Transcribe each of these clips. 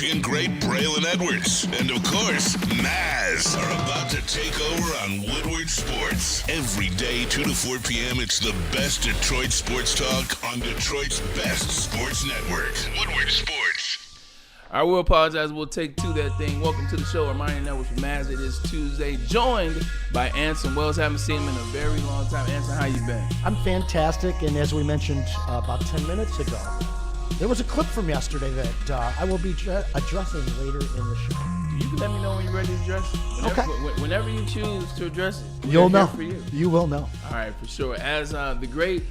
Michigan great Braylon Edwards and, of course, Maz are about to take over on Woodward Sports. Every day, 2 to 4 p.m., it's the best Detroit sports talk on Detroit's best sports network, Woodward Sports. I will apologize. We'll take to that thing. Welcome to the show. Ermanni Network from Maz. It is Tuesday, joined by Anson Wells. Haven't seen him in a very long time. Anson, how you been? I'm fantastic, and as we mentioned about 10 minutes ago, there was a clip from yesterday that I will be addressing later in the show. You can let me know when you're ready to address it. Whenever you choose to address it, you'll know. For you. You will know. All right, for sure. As the great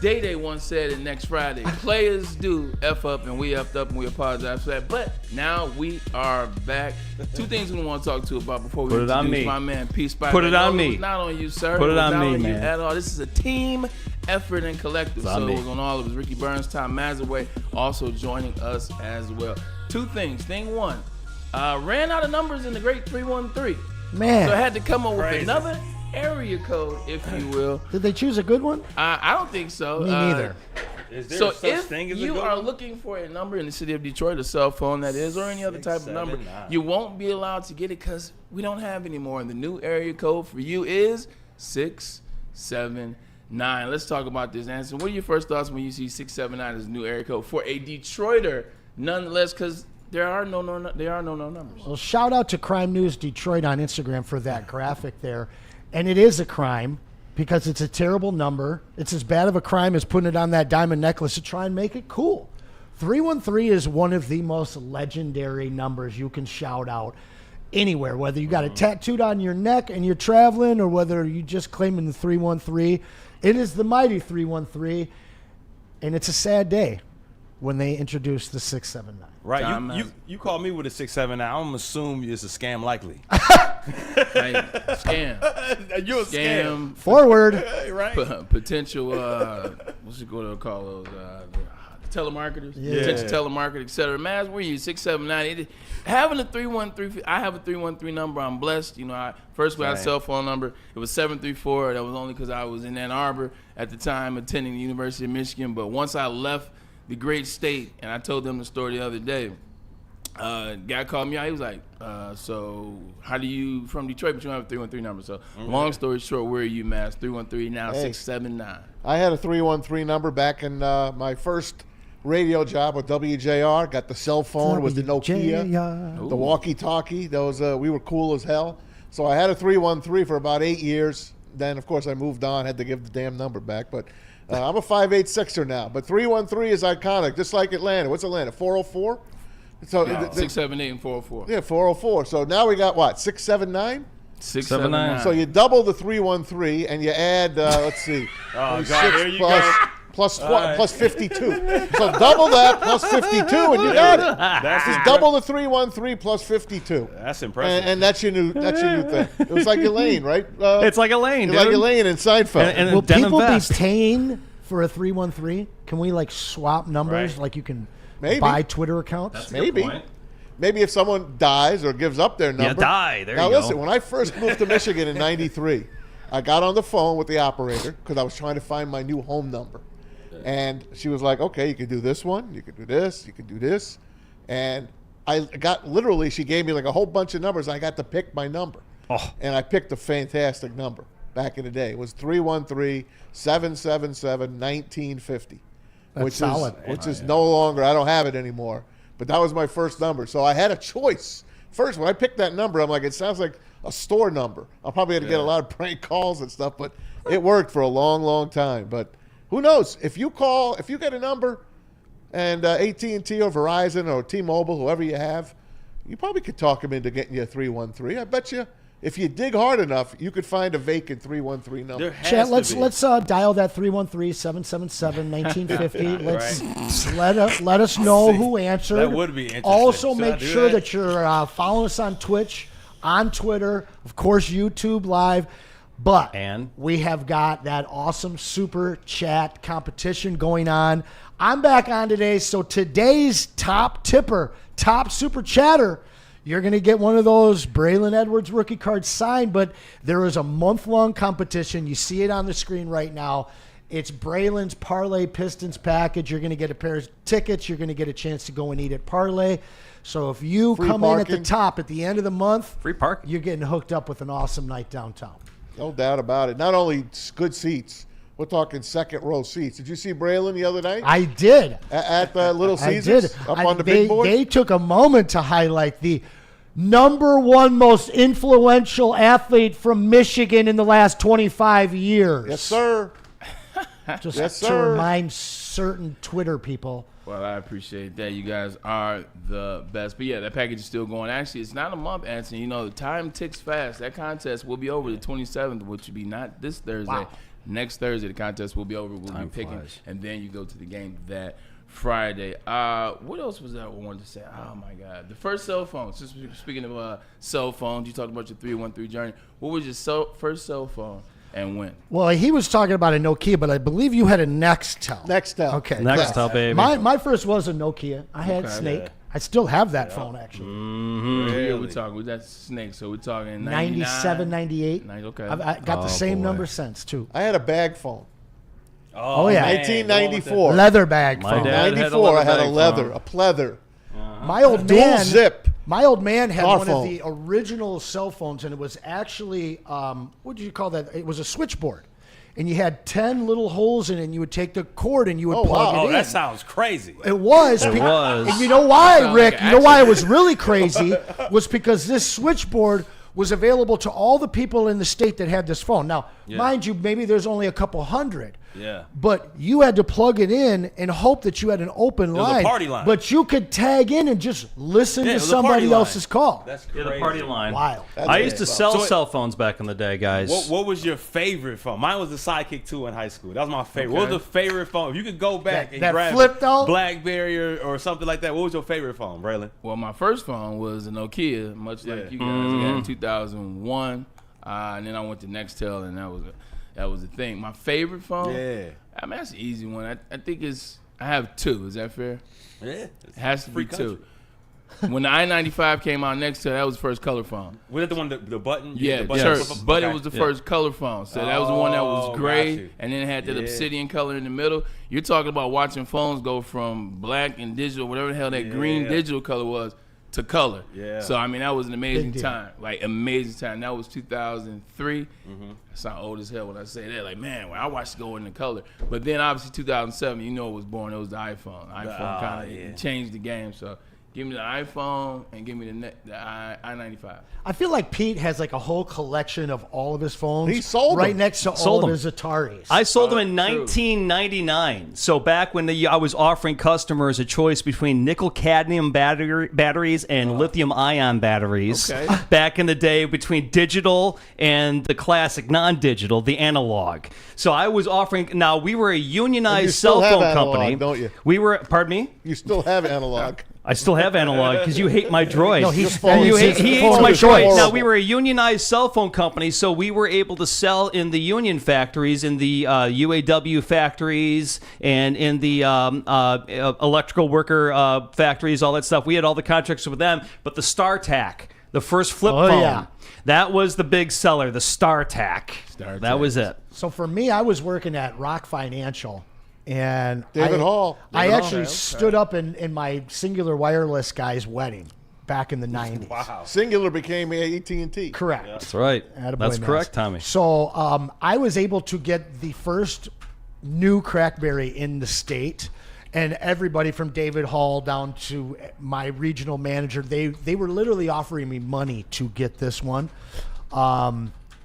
Day once said it next Friday, players do F up and we effed up and we apologize for that. But now we are back. Two things we want to talk to about before we introduce my man P. Spider. Put it on me. It's not on you, sir. Put it on not me, on man. You at all. This is a team effort and collective. So it was on all of us. Ricky Burns, Tom Mazaway also joining us as well. Two things. Thing one, ran out of numbers in the great 313. Man. So I had to come up with another area code, if you will. Did they choose a good one? I don't think so. Me neither. Is there So such if thing as a you good are one? looking for a number in the city of Detroit, a cell phone that is, or any other type of number, 679. you won't be allowed to get it because we don't have any more. And the new area code for you is 679. Let's talk about this, Anson. What are your first thoughts when you see 679 as a new area code for a Detroiter, nonetheless, because there are no numbers. Well, shout out to Crime News Detroit on Instagram for that graphic there. And it is a crime because it's a terrible number. It's as bad of a crime as putting it on that diamond necklace to try and make it cool. 313 is one of the most legendary numbers you can shout out anywhere, whether you got it tattooed on your neck and you're traveling or whether you just claiming the 313. It is the mighty 313, and it's a sad day when they introduce the 679. Right, you call me with a 679. I'm gonna assume it's a scam likely. Scam. You're a scam. Forward. Right. Potential, what's it going to call those? Telemarketers. Yeah. Potential telemarketers, et cetera. Maz, where you? 679. Having a 313, I have a 313 number. I'm blessed. You know, I first we had a cell phone number. It was 734. That was only because I was in Ann Arbor at the time attending the University of Michigan. But once I left the great state, and I told them the story the other day, guy called me out. He was like, so how do you, from Detroit, but you don't have a 313 number. So long story short, where are you, Mass? 313, now 679. I had a 313 number back in my first radio job with WJR. Got the cell phone. It was the Nokia, the walkie-talkie. Those we were cool as hell. So I had a 313 for about 8 years. Then, of course, I moved on, had to give the damn number back. But I'm a 5'8"6"er now. But 313 is iconic, just like Atlanta. What's Atlanta, 404? So 678 and 404. Yeah, 404. So now we got what, 679? 679. So you double the 313 and you add, let's see. Oh, God, 6 here you go. plus 52. So double that plus 52 and you got it. That's Just double the 313 plus 52. That's impressive. And that's your new thing. It was like Elaine, right? It's like Elaine, It's dude. like Elaine in Seinfeld. And Will denim people vest. be paying for a 313? Can we like swap numbers Right. like you can Maybe. buy Twitter accounts? That's a good Maybe. point. Maybe if someone dies or gives up their number. die. There now you go. listen, when I first moved to Michigan in '93, I got on the phone with the operator because I was trying to find my new home number. And she was like, okay, you can do this one, you can do this, you can do this. And I got, literally, she gave me like a whole bunch of numbers. I got to pick my number. Oh. And I picked a fantastic number back in the day. It was 313-777-1950. That's solid. Which is no longer, I don't have it anymore. But that was my first number. So I had a choice. First, when I picked that number, I'm like, it sounds like a store number. I'll probably have to get a lot of prank calls and stuff, but it worked for a long, long time. But who knows? If you get a number and AT&T or Verizon or T-Mobile, whoever you have, you probably could talk them into getting you a 313. I bet you if you dig hard enough, you could find a vacant 313 number. There has Chat, to let's be. dial that 313-777-1950. Let us know who answered. That would be interesting. Also, Should I make do sure that? that you're following us on Twitch, on Twitter, of course, YouTube Live. But And? we have got that awesome super chat competition going on. I'm back on today, so today's top tipper, top super chatter, you're going to get one of those Braylon Edwards rookie cards signed, but there is a month-long competition. You see it on the screen right now. It's Braylon's Parlay Pistons package. You're going to get a pair of tickets. You're going to get a chance to go and eat at Parlay. So if you Free come in at the parking. top at the end of the month, Free parking. you're getting hooked up with an awesome night downtown. No doubt about it. Not only good seats, we're talking second row seats. Did you see Braylon the other night I did. at the Little I Caesars did. up on the big board? They took a moment to highlight the number one most influential athlete from Michigan in the last 25 years. Yes, sir. Just Yes, to sir. remind certain Twitter people. Well, I appreciate that. You guys are the best. But yeah, that package is still going. Actually, it's not a month, Anson. You know, the time ticks fast. That contest will be over the 27th, which will be not this Thursday. Wow. Next Thursday, the contest will be over. We'll Time be picking, flies. and then you go to the game that Friday. What else was that I wanted to say? Oh my God, the first cell phone. Just speaking of cell phones, you talked about your 313 journey. What was your first cell phone and when? Well, he was talking about a Nokia, but I believe you had a Nextel. Nextel. Okay. Nextel, baby. My first was a Nokia. I had Okay. Snake. I still have that phone, actually. Yeah, we're talking with that snake. So we're talking 97, 98. Okay. I got the same boy. number since, too. I had a bag phone. Oh, yeah. man, 1994. Leather bag My phone. dad had a 94. I had a leather leather, bag a pleather, My old dual man. zip. My old man had Car one phone. of the original cell phones, and it was actually, what did you call that? It was a switchboard. And you had 10 little holes in it, and you would take the cord and you would Oh, plug wow. it Oh, in. that sounds crazy. It was. It was. And you know why, Sound Rick? like You know why it was really crazy? Was because this switchboard was available to all the people in the state that had this phone. Now, mind you, maybe there's only a couple hundred. Yeah. But you had to plug it in and hope that you had an open was a line. party line. But you could tag in and just listen Yeah, it to was a party somebody line. else's call. That's Yeah, crazy. the party line. Wild. I used to sell So it- cell phones back in the day, guys. What was your favorite phone? Mine was the Sidekick 2 in high school. That was my favorite. What Okay. was the favorite phone? If you could go back and that grab flipped out? BlackBerry or something like that, what was your favorite phone, Braylon? Well, my first phone was a Nokia, much like you guys. I got in 2001, and then I went to Nextel, and that was the thing. My favorite phone? Yeah. I mean, that's an easy one. I think I have two. Is that fair? Yeah. It has to Free be two. country. When the I-95 came out Nextel, that was the first color phone. Was that the one, the button? Yeah, the button sure. flip up? But Okay. it was the first color phone. So that was the one that Oh, was gray, got you. and then it had that Yeah. obsidian color in the middle. You're talking about watching phones go from black and digital, whatever the hell that green Yeah. digital color was, to color. Yeah. So, I mean, that was an amazing Big deal. time. Like, amazing time. That was 2003. I sound old as hell when I say that. Like, man, when I watched it go into color. But then, obviously, 2007, you know it was born. It was the iPhone. iPhone kind of changed the game. So, give me the iPhone and give me the I-95. I feel like Pete has like a whole collection of all of his phones. He sold right them. next to all Sold of them. his Ataris. I sold them in true. 1999. So back when I was offering customers a choice between nickel cadmium batteries and lithium ion batteries. Okay. Back in the day, between digital and the classic non-digital, the analog. So I was offering. Now we were a And you unionized still cell have phone analog, company. don't you? We were. Pardon me. You still have analog. I still have analog because you hate my droid. No, he's phone he is hates horrible. my It's droid. Now horrible. we were a unionized cell phone company, so we were able to sell in the union factories, in the UAW factories, and in the electrical worker factories, all that stuff. We had all the contracts with them. But the StarTAC, the first flip Oh, phone, yeah. that was the big seller. The StarTAC. StarTAC. That was it. So for me, I was working at Rock Financial, and David Hall. I David actually Hall. stood up in my Singular Wireless guy's wedding back in the 90s. Wow. Singular became AT&T. Correct. That's right. Attaboy, That's Maz. correct, Tommy. So I was able to get the first new Crackberry in the state, and everybody from David Hall down to my regional manager, they were literally offering me money to get this one.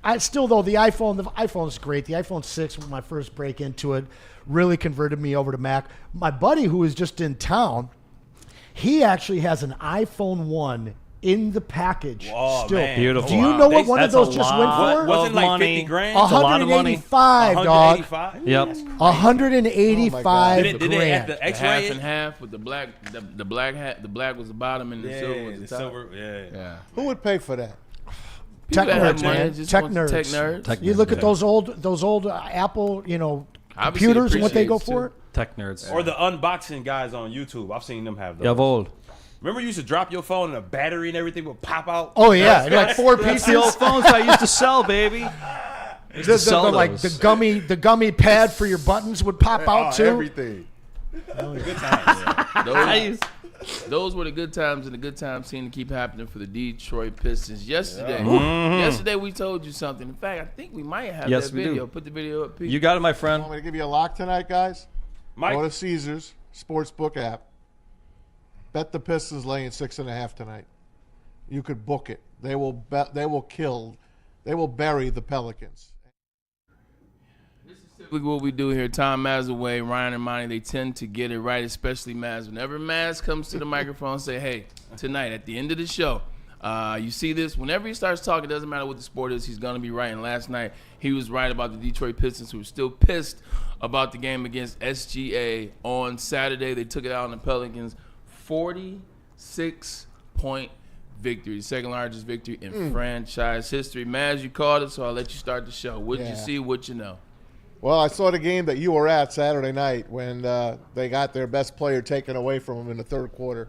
I still, though, the iPhone's great. The iPhone 6 was my first break into it, really converted me over to Mac. My buddy who was just in town, he actually has an iPhone 1 in the package Oh, still. man. Beautiful. Do you know what one of That's a those just went lot for? Was it like money. 50 grand? It's a lot of money. 185, dog. 185? Yep. 185 Did they have grand. the The X-ray? half and half with the black, the black hat. The black was the bottom and the silver was the top. silver. Yeah. Yeah. Who would pay for that? Tech People that have nerds, money man. just Tech want nerds. Tech nerds. Tech You look at nerds, those old Apple, Obviously, computers and what they go appreciates for. too. Tech nerds. Or the unboxing guys on YouTube. I've seen them have those. Jawohl. Remember you used to drop your phone and the battery and everything would pop out? Oh yeah, like four That's the old pieces. phones I used to sell, baby. Sell Like those. the gummy pad for your buttons would pop out too. Everything. Those, those were the good times, and the good times seem to keep happening for the Detroit Pistons. Yesterday we told you something. In fact, I think we might have that video. Put the video up, Pete. You got it, my friend. Want me to give you a lock tonight, guys? Mike. Go to Caesars Sportsbook app. Bet the Pistons laying 6.5 tonight. You could book it. They will bury the Pelicans. Typically what we do here, Tom Maz away, Ryan and Ermanni, they tend to get it right, especially Maz. Whenever Maz comes to the microphone and say, hey, tonight at the end of the show, you see this, whenever he starts talking, it doesn't matter what the sport is, he's going to be right. And last night, he was right about the Detroit Pistons, who were still pissed about the game against SGA on Saturday. They took it out on the Pelicans, 46-point victory, second largest victory in franchise history. Maz, you called it, so I'll let you start the show. What did you see, what you know? Well, I saw the game that you were at Saturday night when they got their best player taken away from them in the third quarter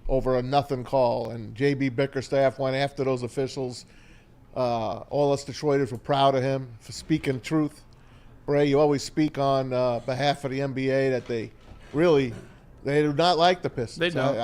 over a nothing call. And J.B. Bickerstaff went after those officials. All us Detroiters were proud of him for speaking truth. Bray, you always speak on behalf of the NBA that they do not like the Pistons. They don't.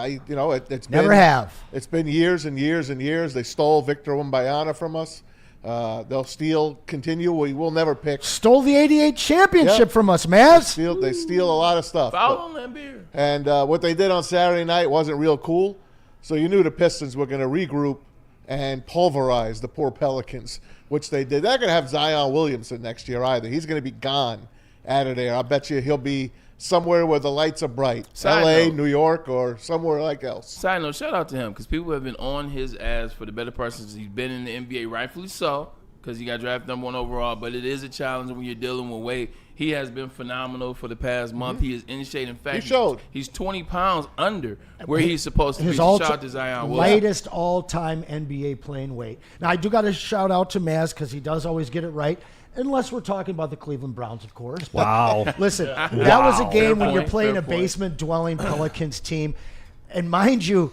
It's Never been, have. It's been years and years and years. They stole Victor Wembanyama from us. They'll continue. We will never pick. Stole the '88 championship from us, Maz. They steal a lot of stuff. Foul on that beer. And what they did on Saturday night wasn't real cool. So you knew the Pistons were going to regroup and pulverize the poor Pelicans, which they did. They're not going to have Zion Williamson next year either. He's going to be gone out of there. I bet you he'll be somewhere where the lights are bright. L.A., New York, or somewhere like else. Side note, shout out to him, because people have been on his ass for the better part since he's been in the NBA, rightfully so, because he got drafted #1 overall. But it is a challenge when you're dealing with weight. He has been phenomenal for the past month. He is in shape. In fact, he's 20 pounds under where he's supposed to be. Shout out to Zion Williamson. Latest all-time NBA playing weight. Now, I do got to shout out to Maz because he does always get it right. Unless we're talking about the Cleveland Browns, of course. But Wow. Listen, that was a game when you're playing Fair a point. basement-dwelling Pelicans team. And mind you,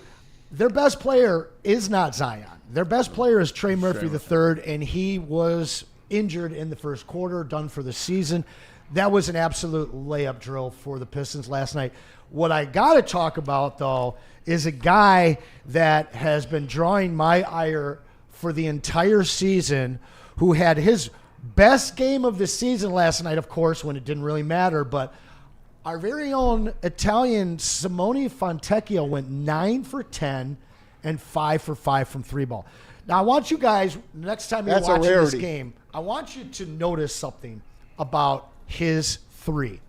their best player is not Zion. Their best player is Trey Murphy III, and he was injured in the first quarter, done for the season. That was an absolute layup drill for the Pistons last night. What I got to talk about, though, is a guy that has been drawing my ire for the entire season, who had his best game of the season last night, of course, when it didn't really matter. But our very own Italian Simone Fontecchio went 9 for 10 and 5 for 5 from three ball. Now, I want you guys, next time you're watching this game, I want you to notice something about his three.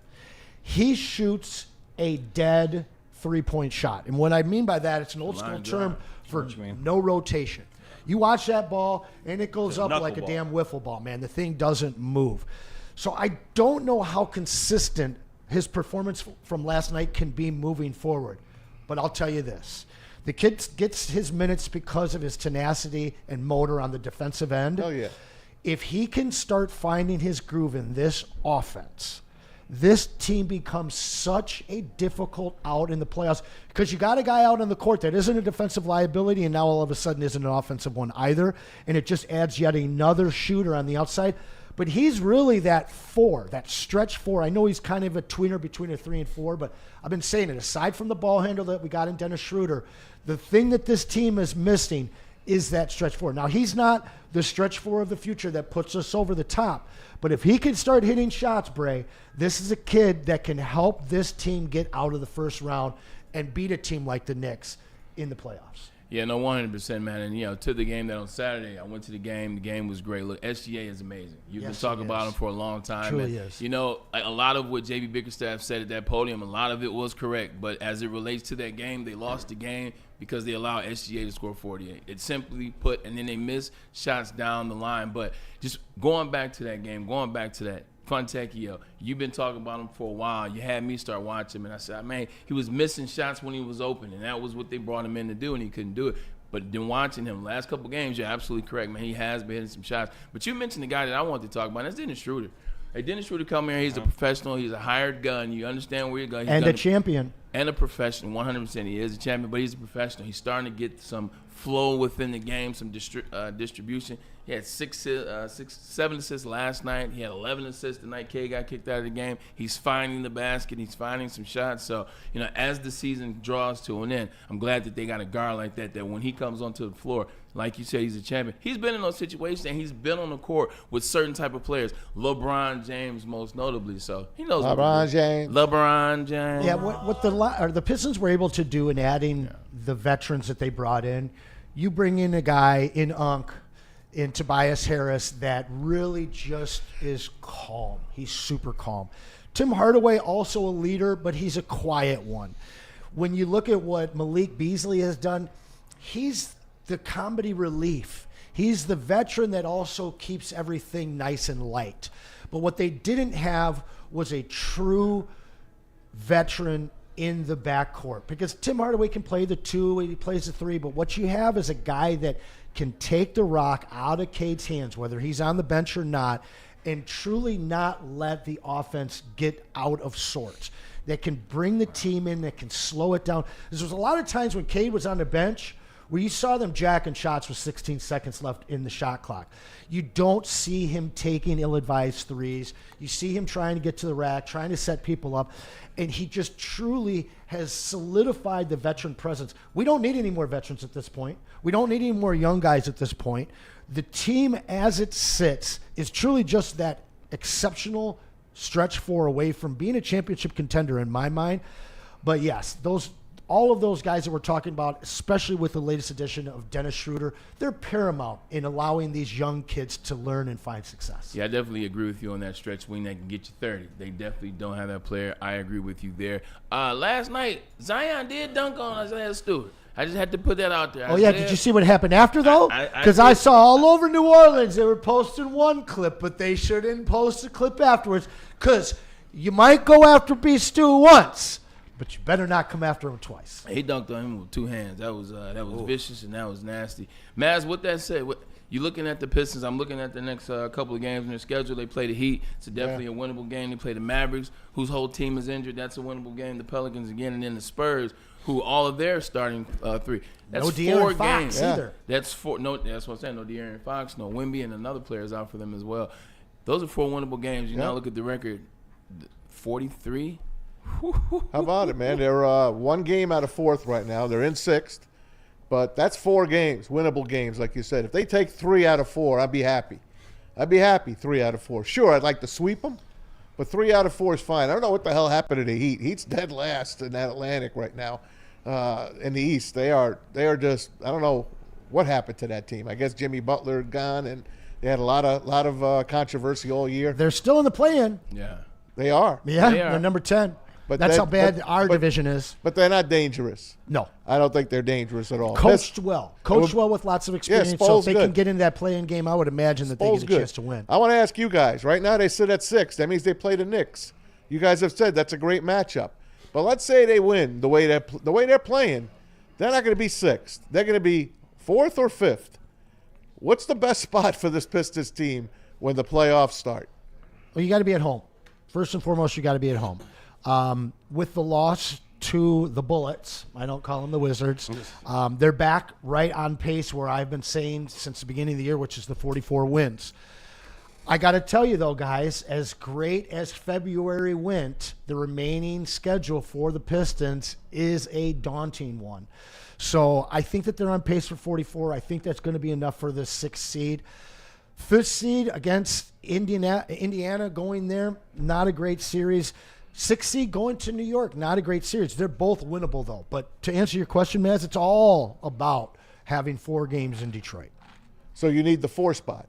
He shoots a dead three-point shot. And what I mean by that, it's an old-school term for no rotation. You watch that ball, and it goes up like a damn wiffle ball, man. The thing doesn't move. So I don't know how consistent his performance from last night can be moving forward. But I'll tell you this. The kid gets his minutes because of his tenacity and motor on the defensive end. Oh, yeah. If he can start finding his groove in this offense, this team becomes such a difficult out in the playoffs because you got a guy out on the court that isn't a defensive liability and now all of a sudden isn't an offensive one either, and it just adds yet another shooter on the outside. But he's really that four, that stretch four. I know he's kind of a tweener between a 3 and 4, but I've been saying it. Aside from the ball handle that we got in Dennis Schroeder, the thing that this team is missing is that stretch four. Now, he's not the stretch four of the future that puts us over the top. But if he can start hitting shots, Bray, this is a kid that can help this team get out of the first round and beat a team like the Knicks in the playoffs. Yeah, no, 100%, man. And, to the game that on Saturday, I went to the game. The game was great. Look, SGA is amazing. You've been talking about him for a long time. Truly is. Like a lot of what J.B. Bickerstaff said at that podium, a lot of it was correct. But as it relates to that game, they lost the game because they allowed SGA to score 48. It's simply put, and then they missed shots down the line. But just going back to that game, going back to that, Fontecchio, you've been talking about him for a while. You had me start watching him, and I said, man, he was missing shots when he was open, and that was what they brought him in to do, and he couldn't do it. But then watching him last couple games, you're absolutely correct, man. He has been hitting some shots. But you mentioned the guy that I wanted to talk about, and that's Dennis Schroeder. Hey, Dennis Schroeder come here. He's a professional. He's a hired gun. You understand where you're going. And a champion. and a professional. 100%, he is a champion, but he's a professional. He's starting to get some flow within the game, some distribution. He had 7 assists last night. He had 11 assists the night K got kicked out of the game. He's finding the basket. He's finding some shots. So, as the season draws to an end, I'm glad that they got a guard like that when he comes onto the floor, like you said, he's a champion. He's been in those situations, and he's been on the court with certain type of players. LeBron James, most notably. So, he knows LeBron James. LeBron James. Yeah, what the Pistons were able to do in adding the veterans that they brought in, you bring in a guy in in Tobias Harris that really just is calm. He's super calm. Tim Hardaway, also a leader, but he's a quiet one. When you look at what Malik Beasley has done, he's the comedy relief. He's the veteran that also keeps everything nice and light. But what they didn't have was a true veteran in the backcourt, because Tim Hardaway can play the 2, he plays the 3, but what you have is a guy that can take the rock out of Cade's hands, whether he's on the bench or not, and truly not let the offense get out of sorts. That can bring the team in, that can slow it down. There was a lot of times when Cade was on the bench where you saw them jacking shots with 16 seconds left in the shot clock. You don't see him taking ill-advised threes. You see him trying to get to the rack, trying to set people up, and he just truly has solidified the veteran presence. We don't need any more veterans at this point. We don't need any more young guys at this point. The team as it sits is truly just that exceptional stretch 4 away from being a championship contender in my mind. But yes, all of those guys that we're talking about, especially with the latest edition of Dennis Schroeder, they're paramount in allowing these young kids to learn and find success. Yeah, I definitely agree with you on that stretch wing that can get you 30. They definitely don't have that player. I agree with you there. Last night, Zion did dunk on Isaiah Stewart. I just had to put that out there. Did you see what happened after, though? Because I saw all over New Orleans they were posting one clip, but they shouldn't post a clip afterwards, because you might go after B. Stu once, but you better not come after him twice. He dunked on him with 2 hands. That was vicious, and that was nasty. Maz, with that said, you looking at the Pistons. I'm looking at the next couple of games in their schedule. They play the Heat. It's definitely a winnable game. They play the Mavericks, whose whole team is injured. That's a winnable game. The Pelicans again, and then the Spurs, who all of their starting 3. That's no 4 De'Aaron games. Fox either. That's 4. No, that's what I'm saying. No De'Aaron Fox. No Wemby, and another player is out for them as well. Those are 4 winnable games. You now look at the record, 43. How about it, man? They're 1 game out of 4th right now. They're in 6th, but that's 4 games, winnable games, like you said. If they take 3 out of 4, I'd be happy. 3 out of 4. Sure, I'd like to sweep them, but 3 out of 4 is fine. I don't know what the hell happened to the Heat. Heat's dead last in that Atlantic right now. In the East, they are just, I don't know what happened to that team. I guess Jimmy Butler gone, and they had a lot of controversy all year. They're still in the play-in. Yeah. They are. Yeah, They are. they're number 10. But that's how bad our division is. But they're not dangerous. No. I don't think they're dangerous at all. Coached well with lots of experience. So if they can get into that play-in game, I would imagine that they get a chance to win. I want to ask you guys. Right now they sit at 6. That means they play the Knicks. You guys have said that's a great matchup. But let's say they win the way they're playing. They're not going to be 6th. They're going to be 4th or 5th. What's the best spot for this Pistons team when the playoffs start? Well, you got to be at home. First and foremost, you got to be at home. With the loss to the Bullets, I don't call them the Wizards, they're back right on pace where I've been saying since the beginning of the year, which is the 44 wins. I got to tell you, though, guys, as great as February went, the remaining schedule for the Pistons is a daunting one. So I think that they're on pace for 44. I think that's going to be enough for the 6th seed. 5th seed against Indiana going there, not a great series. 6th seed going to New York, not a great series. They're both winnable, though. But to answer your question, Maz, it's all about having 4 games in Detroit. So you need the 4 spot.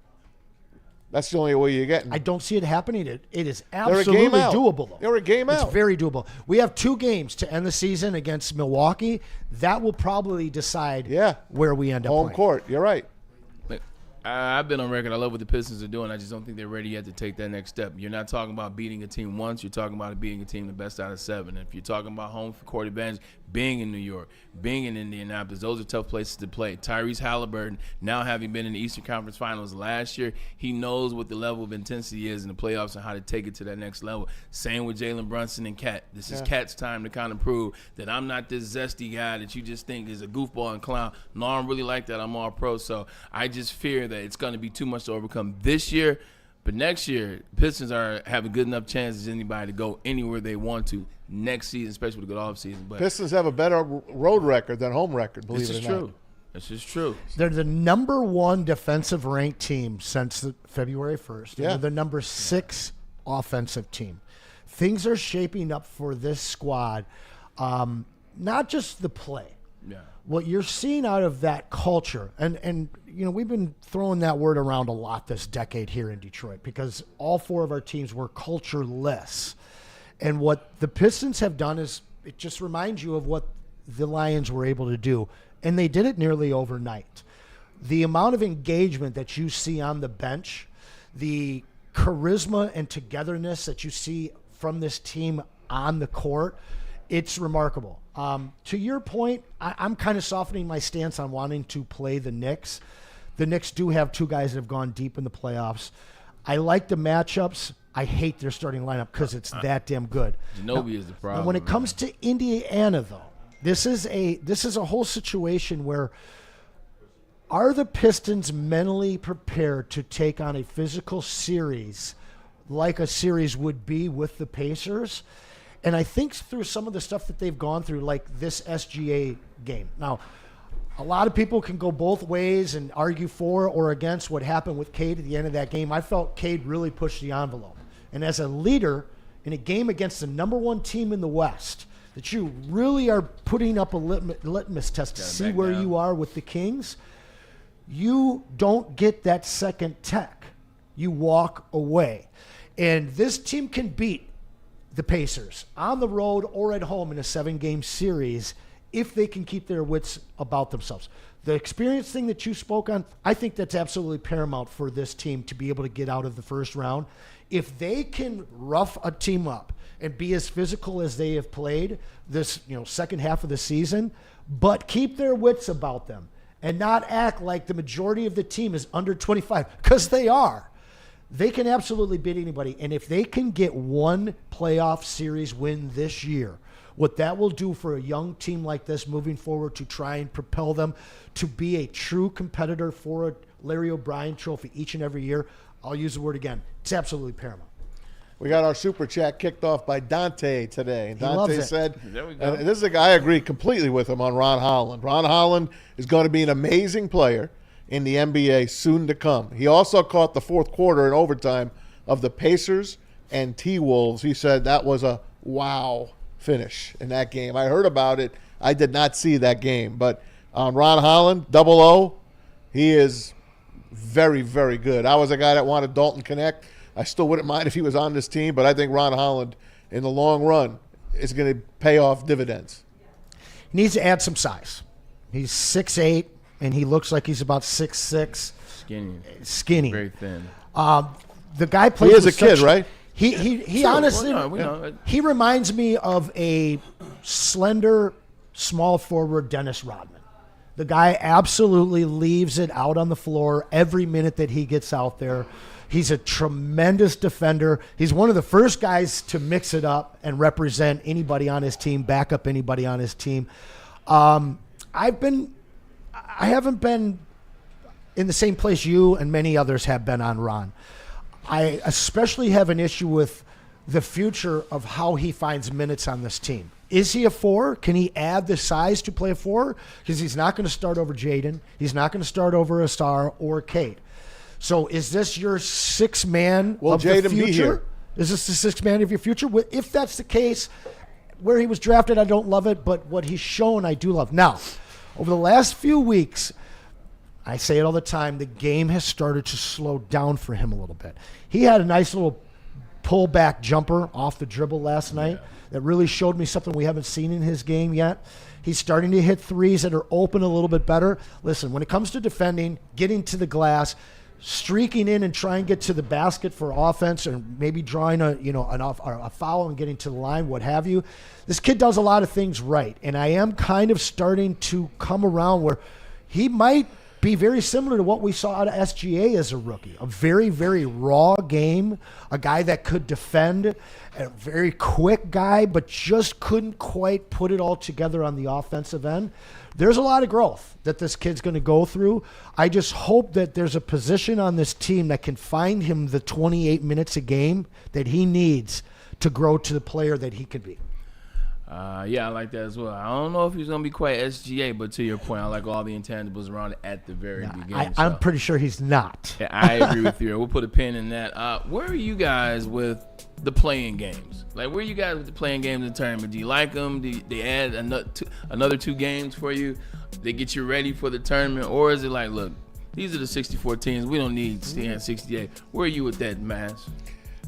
That's the only way you're getting. I don't see it happening. It is They're a absolutely game out. doable, though. They're a game out. It's very doable. We have 2 games to end the season against Milwaukee. That will probably decide where we end up home playing. court. You're right. I've been on record. I love what the Pistons are doing. I just don't think they're ready yet to take that next step. You're not talking about beating a team once. You're talking about beating a team the best out of 7. If you're talking about home court advantage, being in New York, being in Indianapolis, those are tough places to play. Tyrese Halliburton, now having been in the Eastern Conference Finals last year, he knows what the level of intensity is in the playoffs and how to take it to that next level. Same with Jalen Brunson and Cat. This is Cat's time to kind of prove that I'm not this zesty guy that you just think is a goofball and clown. No, I'm really like that. I'm all pro. So I just fear that it's going to be too much to overcome this year. But next year, Pistons have a good enough chance as anybody to go anywhere they want to next season, especially with a good offseason. But Pistons have a better road record than home record, believe this it is or not. true. This is true. They're the number 1 defensive ranked team since February 1st. Yeah. They're the number 6 offensive team. Things are shaping up for this squad, not just the play. Yeah. What you're seeing out of that culture, and you know, we've been throwing that word around a lot this decade here in Detroit because all 4 of our teams were cultureless. And what the Pistons have done is it just reminds you of what the Lions were able to do. And they did it nearly overnight. The amount of engagement that you see on the bench, the charisma and togetherness that you see from this team on the court, it's remarkable. To your point, I'm kind of softening my stance on wanting to play the Knicks. The Knicks do have 2 guys that have gone deep in the playoffs. I like the matchups. I hate their starting lineup because it's that damn good. Ginobili is the problem. And when it comes to Indiana, though, this is a whole situation where are the Pistons mentally prepared to take on a physical series like a series would be with the Pacers? And I think through some of the stuff that they've gone through, like this SGA game. Now, a lot of people can go both ways and argue for or against what happened with Cade at the end of that game. I felt Cade really pushed the envelope. And as a leader in a game against the number 1 team in the West, that you really are putting up a litmus test to see where you are with the Kings, you don't get that second tech. You walk away. And this team can beat the Pacers on the road or at home in a 7-game series if they can keep their wits about themselves. The experience thing that you spoke on, I think that's absolutely paramount for this team to be able to get out of the first round. If they can rough a team up and be as physical as they have played this, second half of the season, but keep their wits about them and not act like the majority of the team is under 25, because they are. They can absolutely beat anybody. And if they can get 1 playoff series win this year, what that will do for a young team like this moving forward to try and propel them to be a true competitor for a Larry O'Brien trophy each and every year, I'll use the word again, it's absolutely paramount. We got our super chat kicked off by Dante today. And He loves Dante it. said, There we go. and this is a guy I agree completely with him on Ron Holland. Ron Holland is going to be an amazing player in the NBA soon to come. He also caught the 4th quarter in overtime of the Pacers and T-Wolves. He said that was a wow finish in that game. I heard about it. I did not see that game. But on Ron Holland, 00, he is very, very good. I was a guy that wanted Dalton Connect. I still wouldn't mind if he was on this team, but I think Ron Holland, in the long run, is going to pay off dividends. He needs to add some size. He's 6'8", and he looks like he's about 6'6". Skinny. Very thin. The guy plays. He is a with kid, such- right? He Sure, honestly, well, no, we know. he reminds me of a slender, small forward Dennis Rodman. The guy absolutely leaves it out on the floor every minute that he gets out there. He's a tremendous defender. He's one of the first guys to mix it up and represent anybody on his team, back up anybody on his team. I haven't been in the same place you and many others have been on Ron. I especially have an issue with the future of how he finds minutes on this team. Is he a 4? Can he add the size to play a 4? Because he's not going to start over Jaden. He's not going to start over Asar or Kate. So is this your 6th man Will of the Jaden future? be here? Is this the 6th man of your future? If that's the case, where he was drafted, I don't love it, but what he's shown, I do love. Now, over the last few weeks, I say it all the time, the game has started to slow down for him a little bit. He had a nice little pull-back jumper off the dribble last night that really showed me something we haven't seen in his game yet. He's starting to hit threes that are open a little bit better. Listen, when it comes to defending, getting to the glass, streaking in and trying to get to the basket for offense, or maybe drawing a foul and getting to the line, what have you. This kid does a lot of things right, and I am kind of starting to come around where he might be very similar to what we saw out of SGA as a rookie. A very, very raw game, a guy that could defend, a very quick guy, but just couldn't quite put it all together on the offensive end. There's a lot of growth that this kid's going to go through. I just hope that there's a position on this team that can find him the 28 minutes a game that he needs to grow to the player that he could be. Yeah, I like that as well. I don't know if he's going to be quite SGA, but to your point, I like all the intangibles around it at the very beginning. I'm pretty sure he's not. Yeah, I agree with you. We'll put a pin in that. Where are you guys with the playing games? Like, where are you guys with the playing games in the tournament? Do you like them? Do they add another 2 games for you? They get you ready for the tournament? Or is it like, look, these are the 64 teams. We don't need to stay at 68. Where are you with that, Maz?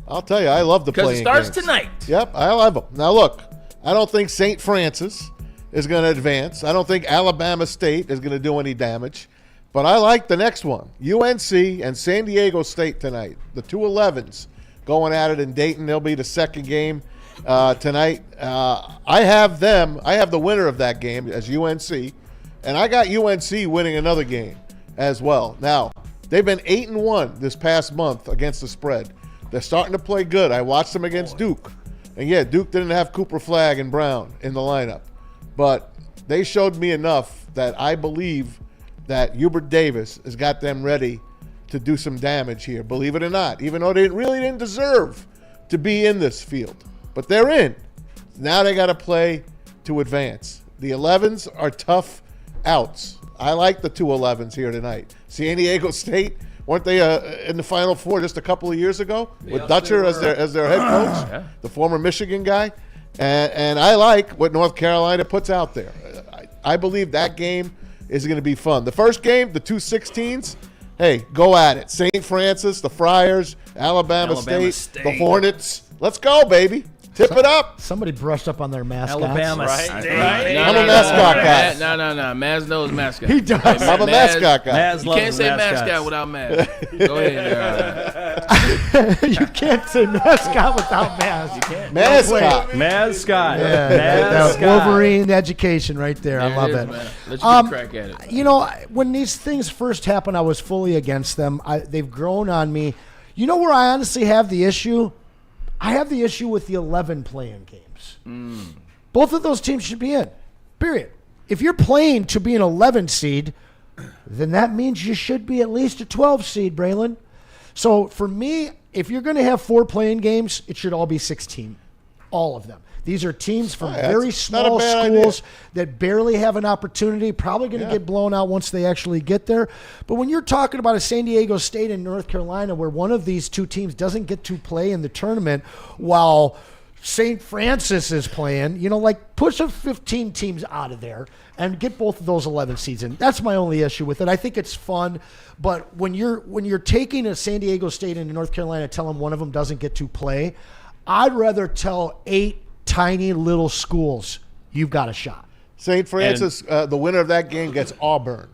I'll tell you, I love the playing games. Because it starts tonight. Yep, I love them. Now, look, I don't think St. Francis is going to advance. I don't think Alabama State is going to do any damage. But I like the next one. UNC and San Diego State tonight. The 2 11s going at it in Dayton. They'll be the second game tonight. I have them. I have the winner of that game as UNC. And I got UNC winning another game as well. Now, they've been 8-1 this past month against the spread. They're starting to play good. I watched them against Duke. And, yeah, Duke didn't have Cooper Flagg and Brown in the lineup. But they showed me enough that I believe that Hubert Davis has got them ready to do some damage here, believe it or not, even though they really didn't deserve to be in this field. But they're in. Now they got to play to advance. The 11s are tough outs. I like the 2 11s here tonight. San Diego State, weren't they in the Final Four just a couple of years ago with Dutcher as their head coach, the former Michigan guy? And I like what North Carolina puts out there. I believe that game is going to be fun. The first game, the 2 16s, hey, go at it. St. Francis, the Friars, Alabama State, the Hornets. Let's go, baby. Tip it up. Somebody brushed up on their mascots. Alabama State. I'm a mascot guy. No. Maz knows mascot. He does. I'm a mascot guy. Maz You loves can't say mascots. mascot without Maz. Go ahead. You can't say mascot without Maz. You can't. Mascot. Mascot. That Mascot. Wolverine education right there. I love it. Man. Let's get a crack at it. You know, when these things first happened, I was fully against them. They've grown on me. You know where I honestly have the issue? I have the issue with the 11 playing games. Both of those teams should be in, period. If you're playing to be an 11 seed, then that means you should be at least a 12 seed, Braylon. So for me, if you're going to have 4 playing games, it should all be 16, all of them. These are teams from very small schools that barely have an opportunity, probably going to get blown out once they actually get there. But when you're talking about a San Diego State and North Carolina where one of these 2 teams doesn't get to play in the tournament while St. Francis is playing, like push 15 teams out of there and get both of those 11 seeds in. That's my only issue with it. I think it's fun, but when you're taking a San Diego State and North Carolina, tell them one of them doesn't get to play, I'd rather tell 8 tiny little schools, you've got a shot. St. Francis, the winner of that game gets Auburn.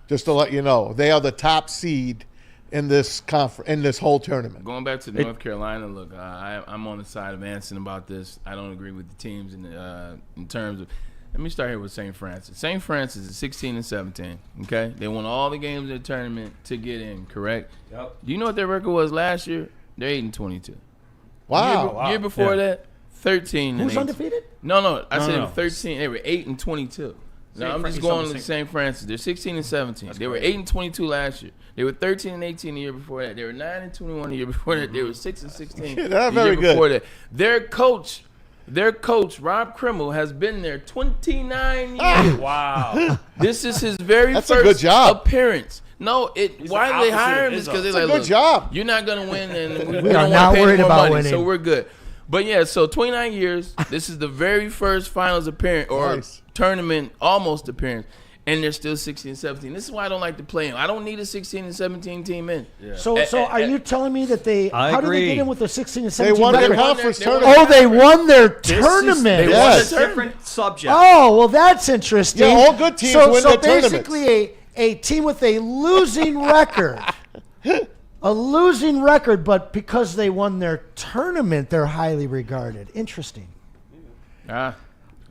Just to let you know, they are the top seed in this whole tournament. Going back to North Carolina, look, I'm on the side of Anson about this. I don't agree with the teams in terms of. Let me start here with St. Francis. St. Francis is 16 and 17. Okay, they won all the games in the tournament to get in. Correct. Yep. Do you know what their record was last year? They're 8 and 22. Wow. Year before that. 13 Who's and 18. undefeated? No. I said 13. They were 8 and 22. Now I'm just going to St. Francis. They're 16 and 17. They were 8 and 22 last year. They were 13 and 18 the year before that. They were 9 and 21 the year before that. They were 6 and 16 They're the very year before good. that. Their coach, Rob Krimmel, has been there 29 years. Wow. This is his very That's a first good job. appearance. No, why they hire him is because they're like, good look, job. you're not going to win, and we are don't not want to pay worried more about money, winning. so we're good. But yeah, so 29 years. This is the very first finals appearance or Nice. tournament almost appearance. and they're still 16 and 17. This is why I don't like to play them. I don't need a 16 and 17 team in. Yeah. So are you telling me that how did they get in with the 16 and 17? They won their conference tournament. Oh, they won their tournament. They won a different subject. Oh, well, that's interesting. Yeah, all good teams win their tournaments. So basically, a team with a losing record. A losing record, but because they won their tournament, they're highly regarded. Interesting.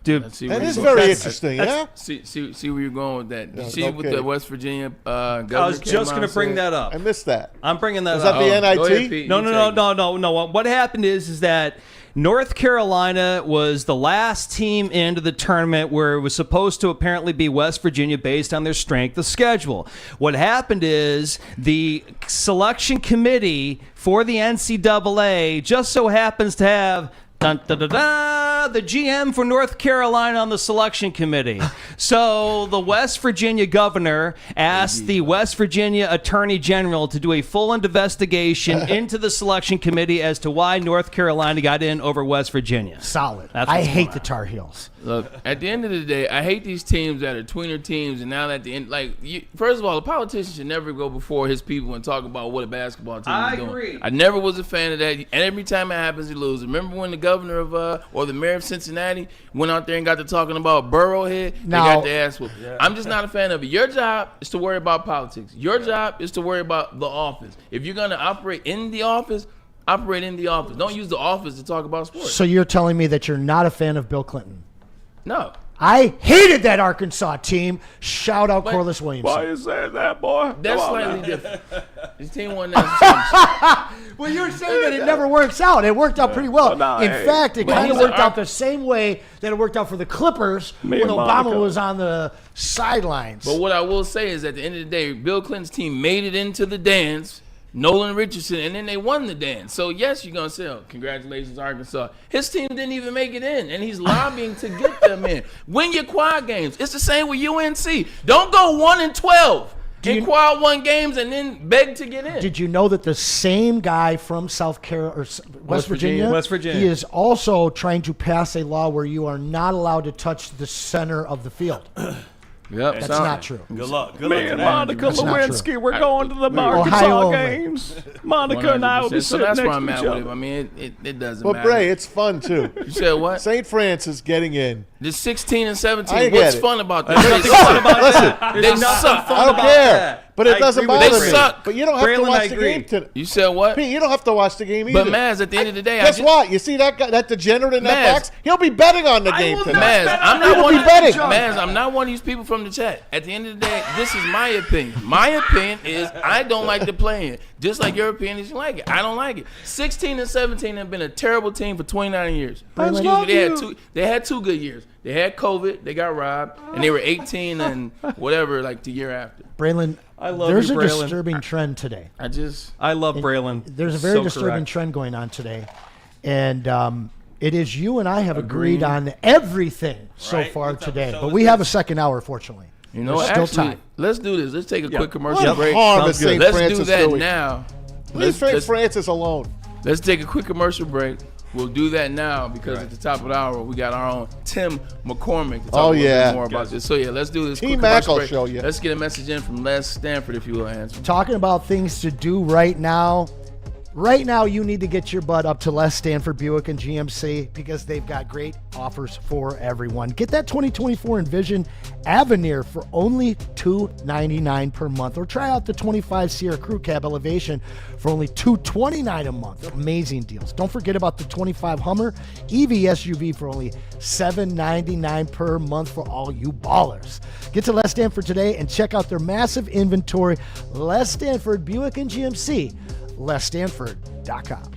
Dude, that is very interesting. Yeah. See where you're going with that. You see okay. with the West Virginia governor. I was just going to bring that up. I missed that. I'm bringing that Is up. that the NIT? Go ahead, Pete. No. What happened is that North Carolina was the last team into the tournament where it was supposed to apparently be West Virginia based on their strength of schedule. What happened is the selection committee for the NCAA just so happens to have the GM for North Carolina on the selection committee. So the West Virginia governor asked the West Virginia Attorney General to do a full investigation into the selection committee as to why North Carolina got in over West Virginia. Solid. I hate the Tar Heels. Look, at the end of the day, I hate these teams that are tweener teams, and now at the end, first of all, the politician should never go before his people and talk about what a basketball team is doing. I agree. I never was a fan of that, and every time it happens, you lose. Remember when the governor of, or the mayor of Cincinnati went out there and got to talking about Burrowhead? They got their ass whooped. Yeah. I'm just not a fan of it. Your job is to worry about politics. Your job is to worry about the office. If you're going to operate in the office, operate in the office. Don't use the office to talk about sports. So you're telling me that you're not a fan of Bill Clinton? No. I hated that Arkansas team. Shout out Corliss Williamson. Why you saying that, boy? That's slightly different. This team won that. Well, you're saying that it never works out. It worked out pretty well. In fact, it kind of worked out the same way that it worked out for the Clippers when Obama was on the sidelines. But what I will say is at the end of the day, Bill Clinton's team made it into the dance. Nolan Richardson, and then they won the dance. So, yes, you're going to say, oh, congratulations, Arkansas. His team didn't even make it in, and he's lobbying to get them in. Win your quad games. It's the same with UNC. Don't go 1-12 in quad one games and then beg to get in. Did you know that the same guy from South Carolina or West Virginia, he is also trying to pass a law where you are not allowed to touch the center of the field? Yep, that's not true. Good luck. Me and Monica Lewinsky, we're going to the Arkansas games. Monica and I will be sitting next to each other. So that's where I'm at with it. I mean, it doesn't matter. But, Bray, it's fun, too. You said what? St. Francis getting in. This 16 and 17. What's fun about that? They suck. I don't care. But it doesn't bother me. They suck. But you don't have to watch the game today. You said what? Pete, you don't have to watch the game either. But Maz, at the end of the day, guess what? You see that guy, that degenerate in that box? He'll be betting on the game tonight. Maz, I'm not one of these people from the chat. At the end of the day, this is my opinion. My opinion is I don't like the playing. Just like your opinion is you like it. I don't like it. 16 and 17 have been a terrible team for 29 years. They had two good years. They had COVID, they got robbed, and they were 18 and whatever, like the year after. Braylon, there's a disturbing trend today. I love Braylon. There's a very disturbing trend going on today. And it is you and I have agreed on everything so far today. But we have a second hour, fortunately. You know, still time. Let's do this. Let's take a quick commercial break. Let's do that now. Leave St. Francis alone. Let's take a quick commercial break. We'll do that now because at the top of the hour, we got our own Tim McCormick to talk a little bit more about this. So, let's do this quick commercial break. Show you. Let's get a message in from Les Stanford, if you will, Anson. Talking about things to do right now. Right now, you need to get your butt up to Les Stanford Buick and GMC because they've got great offers for everyone. Get that 2024 Envision Avenir for only $299 per month, or try out the 25 Sierra Crew Cab Elevation for only $229 a month. Amazing deals. Don't forget about the 25 Hummer EV SUV for only $799 per month for all you ballers. Get to Les Stanford today and check out their massive inventory. Les Stanford Buick and GMC. LesStanford.com.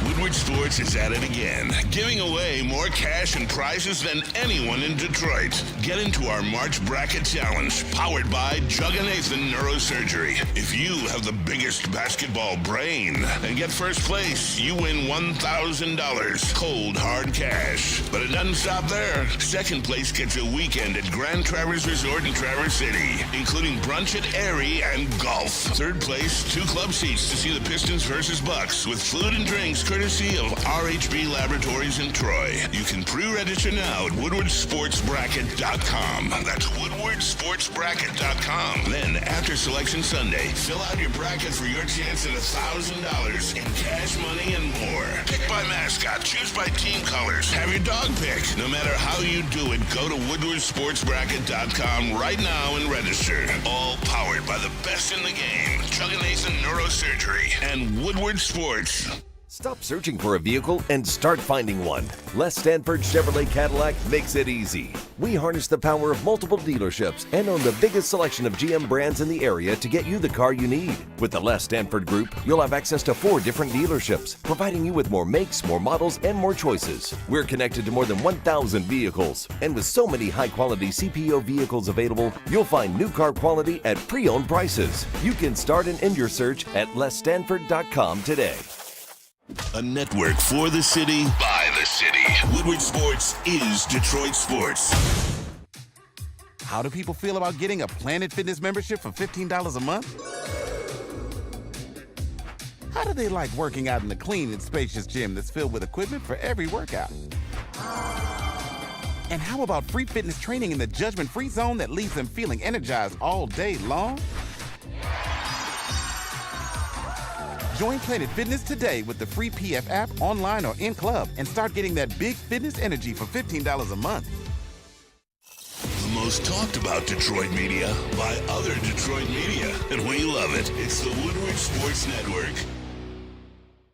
Woodward Sports is at it again, giving away more cash and prizes than anyone in Detroit. Get into our March Bracket Challenge, powered by Jug and Nathan Neurosurgery. If you have the biggest basketball brain and get first place, you win $1,000 cold hard cash. But it doesn't stop there. Second place gets a weekend at Grand Traverse Resort in Traverse City, including brunch at Airy and golf. Third place, 2 club seats to see the Pistons versus Bucks with food and drinks courtesy of RHB Laboratories in Troy. You can pre-register now at woodwardsportsbracket.com. That's woodwardsportsbracket.com. Then, after Selection Sunday, fill out your bracket for your chance at $1,000 in cash money and more. Pick by mascot, choose by team colors, have your dog pick. No matter how you do it, go to woodwardsportsbracket.com right now and register. All powered by the best in the game, Chuck and Nathan Neurosurgery and Woodward Sports. Stop searching for a vehicle and start finding one. Les Stanford Chevrolet Cadillac makes it easy. We harness the power of multiple dealerships and own the biggest selection of GM brands in the area to get you the car you need. With the Les Stanford Group, you'll have access to 4 different dealerships, providing you with more makes, more models, and more choices. We're connected to more than 1,000 vehicles. And with so many high-quality CPO vehicles available, you'll find new car quality at pre-owned prices. You can start and end your search at lesstanford.com today. A network for the city, by the city. Woodward Sports is Detroit Sports. How do people feel about getting a Planet Fitness membership for $15 a month? How do they like working out in the clean and spacious gym that's filled with equipment for every workout? And how about free fitness training in the judgment-free zone that leaves them feeling energized all day long? Join Planet Fitness today with the free PF app, online or in club, and start getting that big fitness energy for $15 a month. The most talked about Detroit media by other Detroit media, and we love it. It's the Woodward Sports Network.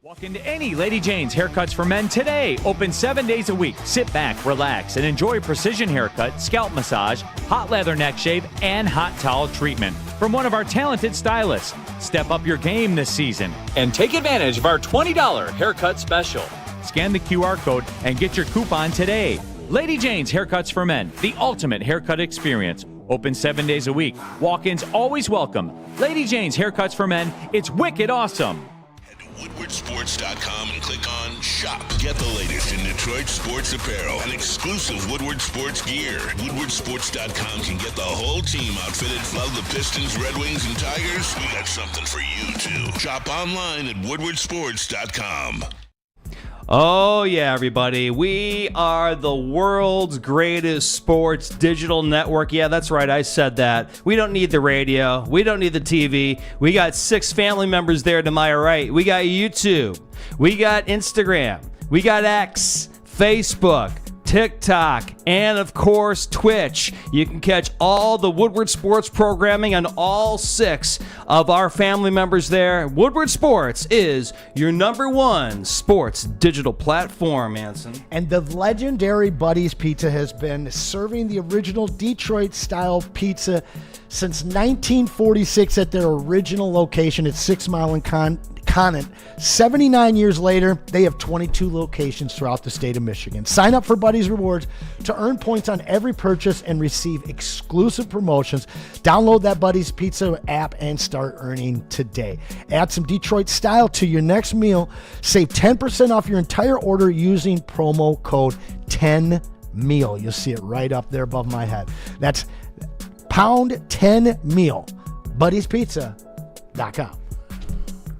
Walk into any Lady Jane's Haircuts for Men today. Open 7 days a week. Sit back, relax, and enjoy precision haircut, scalp massage, hot leather neck shave, and hot towel treatment from one of our talented stylists. Step up your game this season and take advantage of our $20 haircut special. Scan the QR code and get your coupon today. Lady Jane's Haircuts for Men, the ultimate haircut experience. Open 7 days a week. Walk-ins always welcome. Lady Jane's Haircuts for Men. It's wicked awesome. WoodwardSports.com and click on Shop. Get the latest in Detroit sports apparel and exclusive Woodward Sports gear. WoodwardSports.com can get the whole team outfitted. Love the Pistons, Red Wings, and Tigers? We got something for you, too. Shop online at WoodwardSports.com. Oh, yeah, everybody. We are the world's greatest sports digital network. Yeah, that's right. I said that. We don't need the radio. We don't need the TV. We got 6 family members there to my right. We got YouTube. We got Instagram. We got X, Facebook, TikTok, and of course Twitch. You can catch all the Woodward Sports programming on all 6 of our family members there. Woodward Sports is your #1 sports digital platform, Anson. And the legendary Buddy's Pizza has been serving the original Detroit-style pizza since 1946 at their original location at 6 Mile and Conant. 79 years later, they have 22 locations throughout the state of Michigan. Sign up for Buddy's Rewards to earn points on every purchase and receive exclusive promotions. Download that Buddy's Pizza app and start earning today. Add some Detroit style to your next meal. Save 10% off your entire order using promo code 10MEAL. You'll see it right up there above my head. That's pound 10 meal. Buddy'sPizza.com.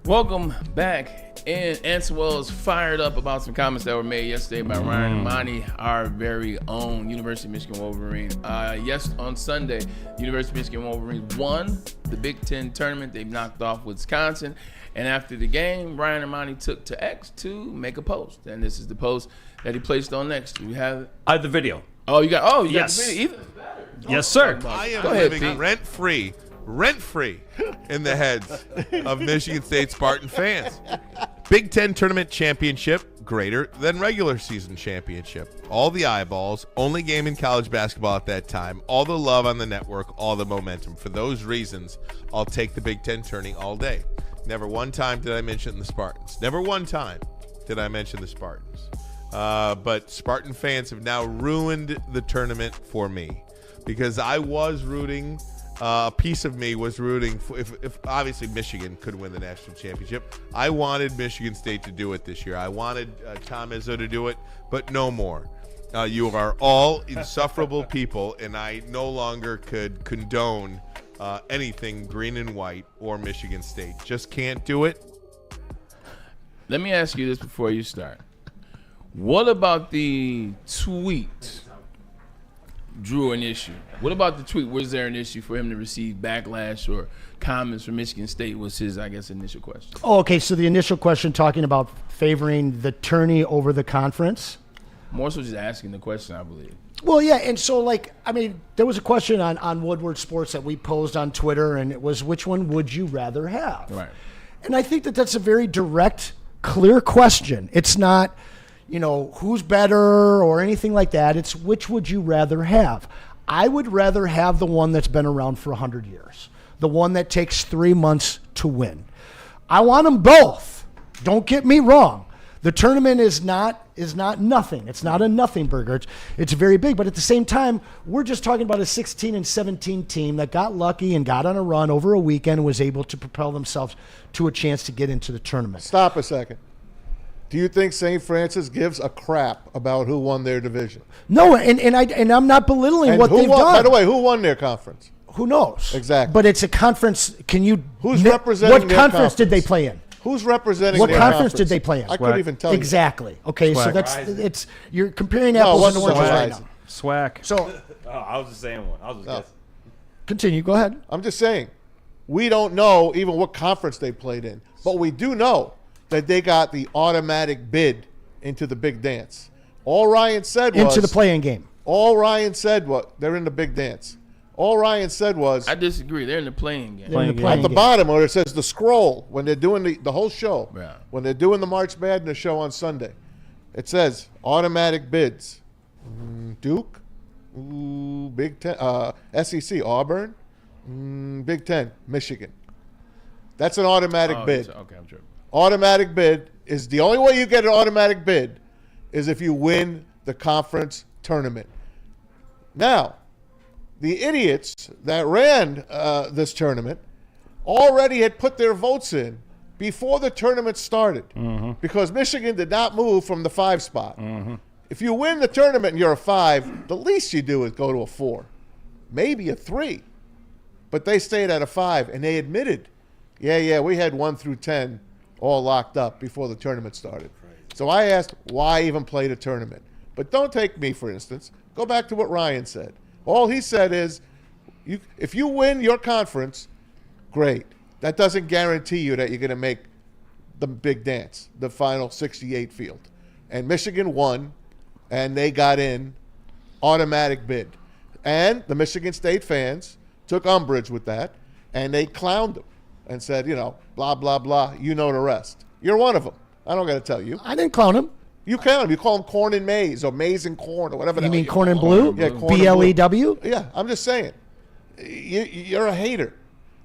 Welcome back. And Anson was fired up about some comments that were made yesterday by Ryan Ermanni, our very own University of Michigan Wolverine. On Sunday, University of Michigan Wolverines won the Big Ten tournament. They knocked off Wisconsin. And after the game, Ryan Ermanni took to X to make a post. And this is the post that he placed on Next. Do you have it? I have the video. Oh, you got Yes. the video. Even better. Yes, sir. I am Go ahead, living Pete. rent-free in the heads of Michigan State Spartan fans. Big Ten tournament championship greater than regular season championship. All the eyeballs, only game in college basketball at that time, all the love on the network, all the momentum. For those reasons, I'll take the Big Ten tourney all day. Never one time did I mention the Spartans. Never one time did I mention the Spartans. But Spartan fans have now ruined the tournament for me because I was rooting. A piece of me was rooting for, if obviously Michigan could win the national championship. I wanted Michigan State to do it this year. I wanted Tom Izzo to do it, but no more. You are all insufferable people, and I no longer could condone anything green and white or Michigan State. Just can't do it. Let me ask you this before you start. What about the tweet drew an issue? What about the tweet? Was there an issue for him to receive backlash or comments from Michigan State was his, I guess, initial question. Oh, okay. So the initial question talking about favoring the tourney over the conference? More so just asking the question, I believe. Well, yeah, and so, like, I mean, there was a question on Woodward Sports that we posed on Twitter, and it was, which one would you rather have? Right. And I think that that's a very direct, clear question. It's not, you know, who's better or anything like that. It's which would you rather have? I would rather have the one that's been around for 100 years, the one that takes 3 months to win. I want them both. Don't get me wrong. The tournament is not nothing. It's not a nothing burger. It's very big. But at the same time, we're just talking about a 16 and 17 team that got lucky and got on a run over a weekend and was able to propel themselves to a chance to get into the tournament. Stop a second. Do you think St. Francis gives a crap about who won their division? No, and I'm not belittling what they've done. By the way, who won their conference? Who knows? Exactly. But it's a conference. Who's representing what their conference did they play in? Who's representing what their conference did they play in? I couldn't even tell you. Exactly. Okay, Swag. so that's you're comparing apples and oranges right now. Swag. So I was just saying one. I was just guessing. Continue. Go ahead. I'm just saying, we don't know even what conference they played in, but we do know that they got the automatic bid into the big dance. All Ryan said was into the play-in game. All Ryan said was they're in the big dance. All Ryan said was I disagree. They're in the playing game. at the bottom where it says the scroll when they're doing the whole show. Yeah. When they're doing the March Madness show on Sunday, it says automatic bids. Duke, Big Ten, SEC, Auburn, Big Ten, Michigan. That's an automatic bid. Okay, I'm tripping. Automatic bid is the only way you get an automatic bid is if you win the conference tournament. Now, the idiots that ran this tournament already had put their votes in before the tournament started because Michigan did not move from the 5 spot. If you win the tournament and you're a 5, the least you do is go to a 4, maybe a 3. But they stayed at a 5, and they admitted, yeah, we had 1 through 10 all locked up before the tournament started. So I asked, why even play the tournament? But don't take me, for instance. Go back to what Ryan said. All he said is, if you win your conference, great. That doesn't guarantee you that you're going to make the big dance, the final 68 field. And Michigan won, and they got in automatic bid. And the Michigan State fans took umbrage with that, and they clowned them and said, blah, blah, blah, you know the rest. You're one of them. I don't got to tell you. I didn't clown him. You clown them. You call them corn and maize or maize and corn or whatever. You mean corn and blue? Yeah, corn BLEW? Yeah, I'm just saying. You're a hater.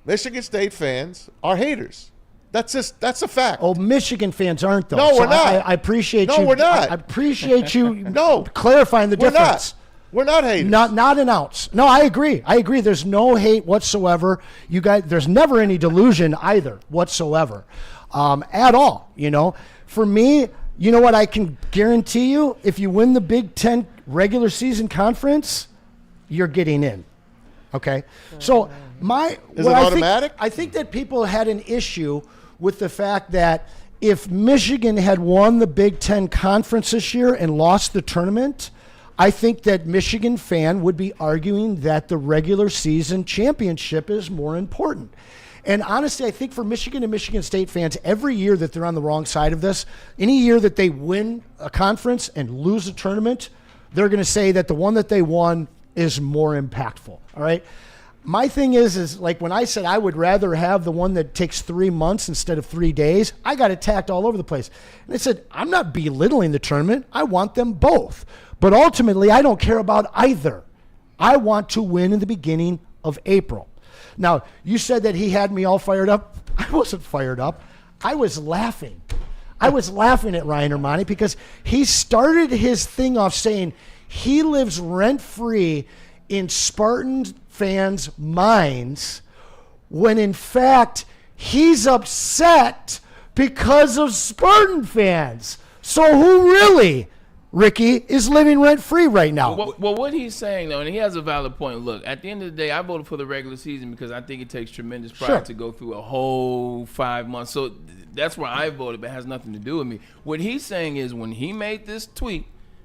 Michigan State fans are haters. That's a fact. Oh, Michigan fans aren't, though. No, we're not. I appreciate you. No, we're not. I appreciate you No. clarifying the difference. We're not haters. Not an ounce. No, I agree. There's no hate whatsoever. You guys, there's never any delusion either whatsoever, at all. For me, you know what? I can guarantee you, if you win the Big Ten regular season conference, you're getting in. Okay, so is it automatic? I think that people had an issue with the fact that if Michigan had won the Big Ten conference this year and lost the tournament, I think that Michigan fan would be arguing that the regular season championship is more important. And honestly, I think for Michigan and Michigan State fans, every year that they're on the wrong side of this, any year that they win a conference and lose a tournament, they're going to say that the one that they won is more impactful. All right. My thing is like when I said I would rather have the one that takes 3 months instead of 3 days, I got attacked all over the place. And I said, I'm not belittling the tournament. I want them both. But ultimately, I don't care about either. I want to win in the beginning of April. Now, you said that he had me all fired up. I wasn't fired up. I was laughing. I was laughing at Ryan Ermanni because he started his thing off saying he lives rent-free in Spartan fans' minds when, in fact, he's upset because of Spartan fans. So who really Ricky, is living rent-free right now. Well, what he's saying, though, and he has a valid point. Look, at the end of the day, I voted for the regular season because I think it takes tremendous pride to go through a whole 5 months. So that's where I voted, but it has nothing to do with me. What he's saying is when he made this tweet,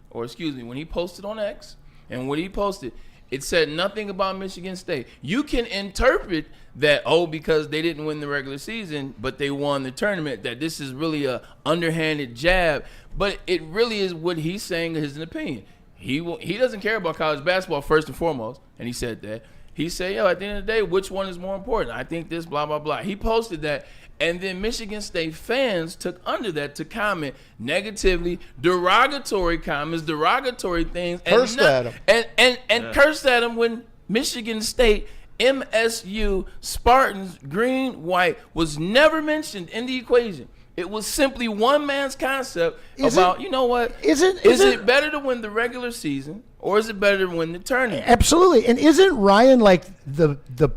or excuse me, when he posted on X, and what he posted, it said nothing about Michigan State. You can interpret that, because they didn't win the regular season, but they won the tournament, that this is really a underhanded jab. But it really is what he's saying is an opinion. He doesn't care about college basketball first and foremost, and he said that. He said, at the end of the day, which one is more important? I think this, blah, blah, blah. He posted that, and then Michigan State fans took under that to comment negatively, derogatory comments, derogatory things. Cursed at him. And cursed at him when Michigan State, MSU, Spartans, green, white, was never mentioned in the equation. It was simply one man's concept about, you know what? Is it better to win the regular season or is it better to win the tournament? Absolutely. And isn't Ryan like the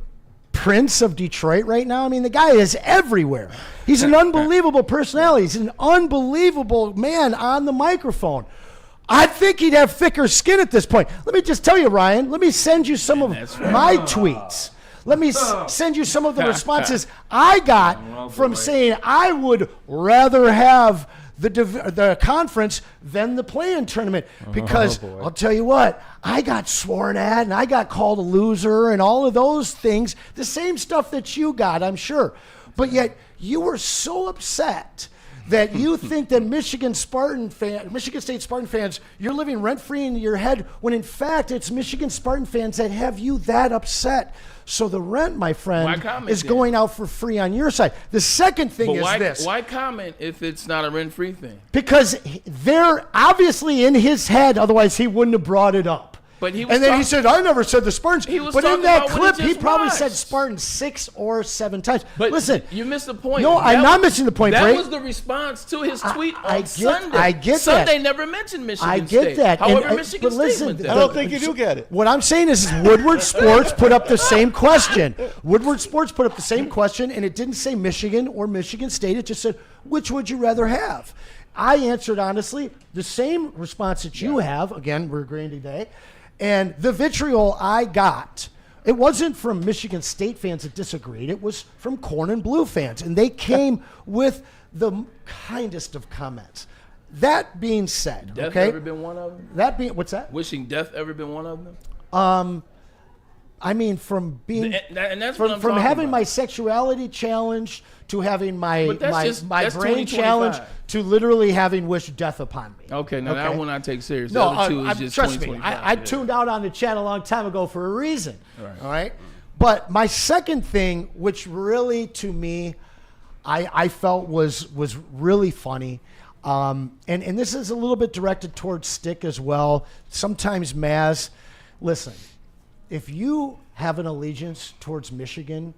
Prince of Detroit right now? I mean, the guy is everywhere. He's an unbelievable personality. He's an unbelievable man on the microphone. I think he'd have thicker skin at this point. Let me just tell you, Ryan, let me send you some of my tweets. Let me send you some of the responses I got from saying I would rather have the conference than the play-in tournament because I'll tell you what, I got sworn at and I got called a loser and all of those things, the same stuff that you got, I'm sure. But yet you were so upset that you think that Michigan State Spartan fans, you're living rent-free in your head when in fact it's Michigan Spartan fans that have you that upset. So the rent, my friend, is going out for free on your side. The second thing is this. Why comment if it's not a rent-free thing? Because they're obviously in his head, otherwise he wouldn't have brought it up. But he was he said, I never said the Spartans. But in that clip, he probably watched. said Spartans 6 or 7 times. But listen. You missed the point. No, I'm not missing the point, Bray. That was the response to his tweet on Sunday. I get that. Sunday never mentioned Michigan State. I get that. However, Michigan State went there. I don't think you do get it. What I'm saying is Woodward Sports put up the same question. Woodward Sports put up the same question, and it didn't say Michigan or Michigan State. It just said, which would you rather have? I answered honestly the same response that you have. Again, we're agreeing today. And the vitriol I got, it wasn't from Michigan State fans that disagreed. It was from Corn and Blue fans. And they came with the kindest of comments. That being said, Death ever been one of them? What's that? Wishing death ever been one of them? I mean, from being and that's from having my sexuality challenged to having my brain challenged to literally having wished death upon me. Okay, now that one I take serious. No, the other two is just trust me. I tuned out on the chat a long time ago for a reason. All right. But my second thing, which really to me, I felt was really funny. And this is a little bit directed towards Stick as well. Sometimes Maz, listen. If you have an allegiance towards Michigan,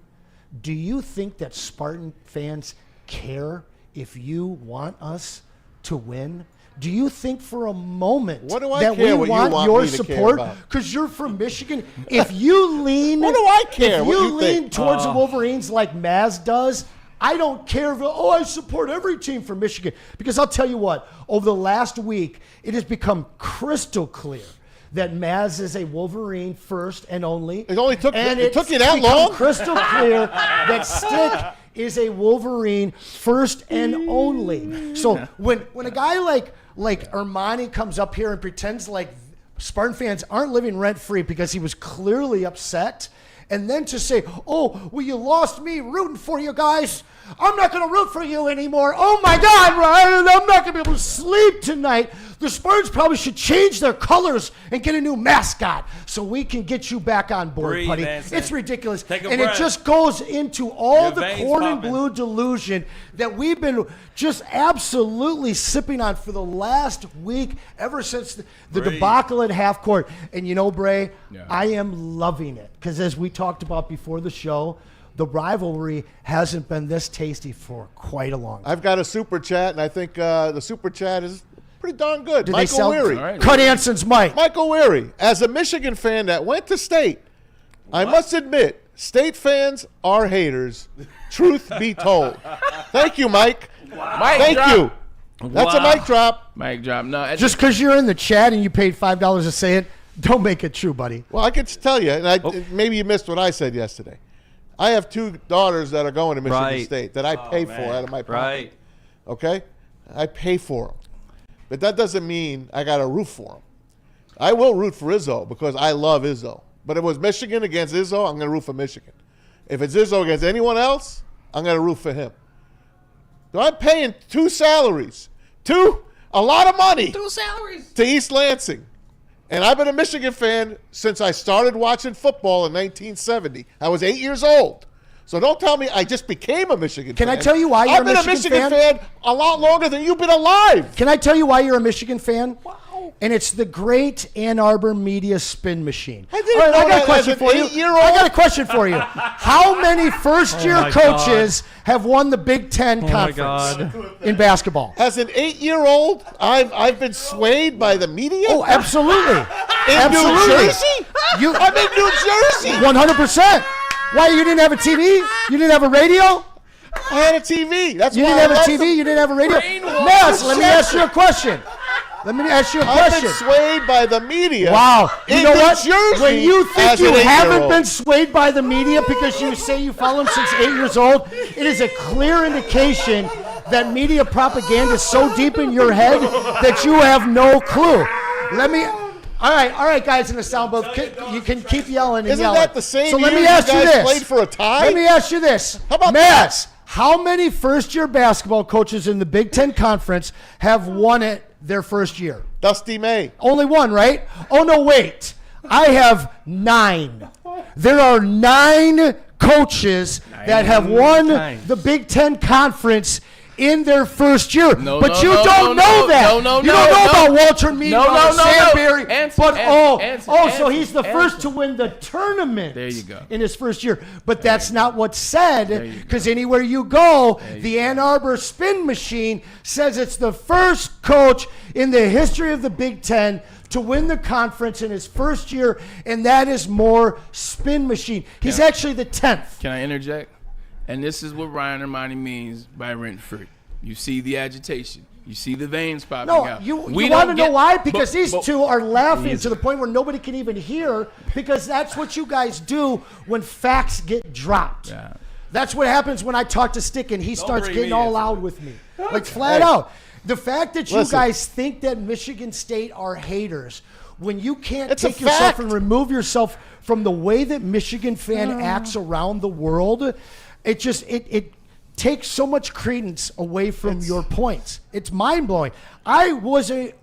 do you think that Spartan fans care if you want us to win? Do you think for a moment that we want your support because you're from Michigan? If you lean, what do I care? If you lean towards the Wolverines like Maz does, I don't care if, I support every team from Michigan. Because I'll tell you what, over the last week, it has become crystal clear that Maz is a Wolverine first and only. It only took you that long? Crystal clear that Stick is a Wolverine first and only. So when a guy like Ermanni comes up here and pretends like Spartan fans aren't living rent-free because he was clearly upset, and then to say, you lost me rooting for you guys. I'm not going to root for you anymore. Oh, my God, Ryan, I'm not going to be able to sleep tonight. The Spartans probably should change their colors and get a new mascot so we can get you back on board, buddy. Anson. It's ridiculous. Take a and breath. It just goes into all Your the veins Corn and popping. Blue delusion that we've been just absolutely sipping on for the last week, ever since the debacle at half court. And you know, Bray, I am loving it because as we talked about before the show, the rivalry hasn't been this tasty for quite a long time. I've got a super chat, and I think the super chat is pretty darn good. Did Michael Weary. Right. Cut Anson's mic. Michael Weary, as a Michigan fan that went to State, I must admit, State fans are haters. Truth be told. Thank you, Mike. Mike Thank drop. you. That's a mic drop. Mic drop. No, Just because you're in the chat and you paid $5 to say it, don't make it true, buddy. Well, I could tell you, and maybe you missed what I said yesterday. I have 2 daughters that are going to Michigan State that I pay for out of my pocket. Right. Okay? I pay for them. But that doesn't mean I got to root for them. I will root for Izzo because I love Izzo. But if it was Michigan against Izzo, I'm going to root for Michigan. If it's Izzo against anyone else, I'm going to root for him. So I'm paying 2 salaries. A lot of money. 2 salaries. To East Lansing. And I've been a Michigan fan since I started watching football in 1970. I was 8 years old. So don't tell me I just became a Michigan fan. Can I tell you why you're a Michigan fan? I've been a Michigan fan a lot longer than you've been alive. Can I tell you why you're a Michigan fan? Wow. And it's the great Ann Arbor media spin machine. I got a question for you. I got a question for you. How many first-year coaches have won the Big Ten conference in basketball? As an 8-year-old, I've been swayed by the media. Oh, absolutely. New Jersey? I'm in New Jersey. 100%. Why, you didn't have a TV? You didn't have a radio? I had a TV. That's you why didn't have a TV? You didn't have a radio? Mass, let me ask you a question. I've been swayed by the media. Wow. You know what? Jersey, when you think you haven't been swayed by the media because you say you follow them since 8 years old, it is a clear indication that media propaganda is so deep in your head that you have no clue. All right, guys in the sound booth, you can keep yelling and yelling. Isn't that the same so year let me ask you this. Played for a tie? Let me ask you this. How about Mads, how many first-year basketball coaches in the Big Ten Conference have won it their first year? Dusty May. Only one, right? Oh, no, wait. I have 9. There are 9 coaches that have won the Big Ten Conference in their first year. You don't know that. You don't know about Walter Meadwell, Sandberry. So he's the first to win the tournament in his first year. But that's not what's said, because anywhere you go, the Ann Arbor spin machine says it's the first coach in the history of the Big Ten to win the conference in his first year, and that is more spin machine. He's actually the 10th. Can I interject? And this is what Ryan Ermanni means by rent-free. You see the agitation. You see the veins popping out. You want to know why? Because these two are laughing to the point where nobody can even hear, because that's what you guys do when facts get dropped. Yeah. That's what happens when I talk to Stick and he starts getting all loud with me. Like flat out. The fact that you guys think that Michigan State are haters, when you can't take yourself and remove yourself from the way that Michigan fan acts around the world, it takes so much credence away from your points. It's mind-blowing. I was a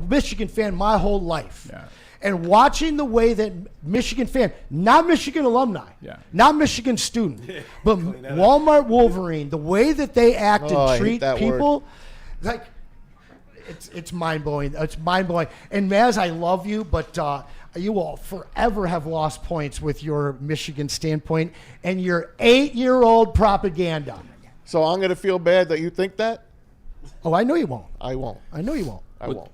Michigan fan my whole life. Yeah. And watching the way that Michigan fan, not Michigan alumni, not Michigan student, but Walmart Wolverine, the way that they act and treat people, like it's mind-blowing. It's mind-blowing. And Maz, I love you, but you will forever have lost points with your Michigan standpoint and your 8-year-old propaganda. So I'm going to feel bad that you think that? Oh, I know you won't. I won't. I know you won't.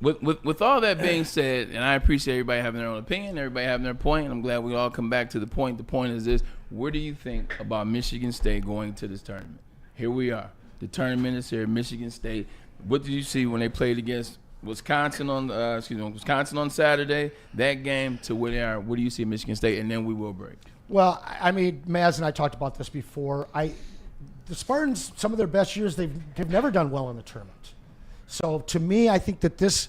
With all that being said, and I appreciate everybody having their own opinion, everybody having their point, and I'm glad we all come back to the point. The point is this: where do you think about Michigan State going to this tournament? Here we are. The tournament is here. Michigan State. What did you see when they played against Wisconsin on Saturday? That game to where they are. What do you see at Michigan State? And then we will break. Well, I mean, Maz and I talked about this before. The Spartans, some of their best years, they've never done well in the tournament. So to me, I think that this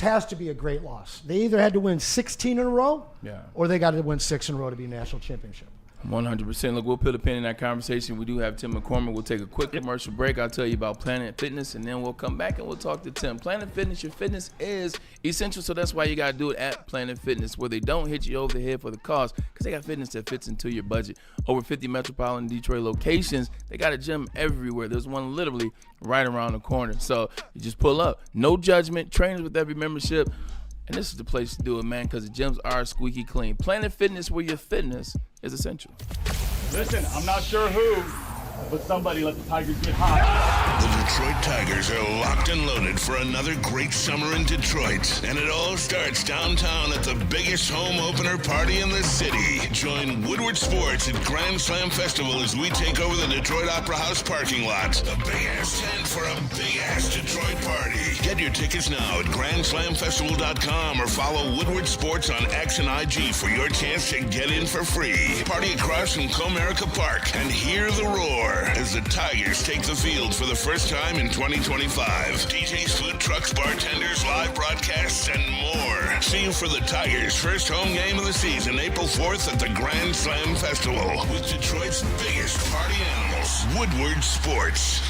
has to be a great loss. They either had to win 16 in a row, or they got to win 6 in a row to be national championship. 100%. Look, we'll put a pin in that conversation. We do have Tim McCormick. We'll take a quick commercial break. I'll tell you about Planet Fitness, and then we'll come back and we'll talk to Tim. Planet Fitness, your fitness is essential, so that's why you got to do it at Planet Fitness, where they don't hit you over the head for the cost, because they got fitness that fits into your budget. Over 50 metropolitan Detroit locations. They got a gym everywhere. There's one literally right around the corner. So you just pull up. No judgment. Trainers with every membership. And this is the place to do it, man, because the gyms are squeaky clean. Planet Fitness, where your fitness is essential. Listen, I'm not sure who, but somebody let the Tigers get hot. The Detroit Tigers are locked and loaded for another great summer in Detroit. And it all starts downtown at the biggest home opener party in the city. Join Woodward Sports at Grand Slam Festival as we take over the Detroit Opera House parking lot. A big-ass tent for a big-ass Detroit party. Get your tickets now at GrandSlamFestival.com or follow Woodward Sports on X and IG for your chance to get in for free. Party across from Comerica Park and hear the roar as the Tigers take the field for the first time in 2025. DJs, food trucks, bartenders, live broadcasts, and more. See you for the Tigers' first home game of the season, April 4th at the Grand Slam Festival with Detroit's biggest party animals, Woodward Sports.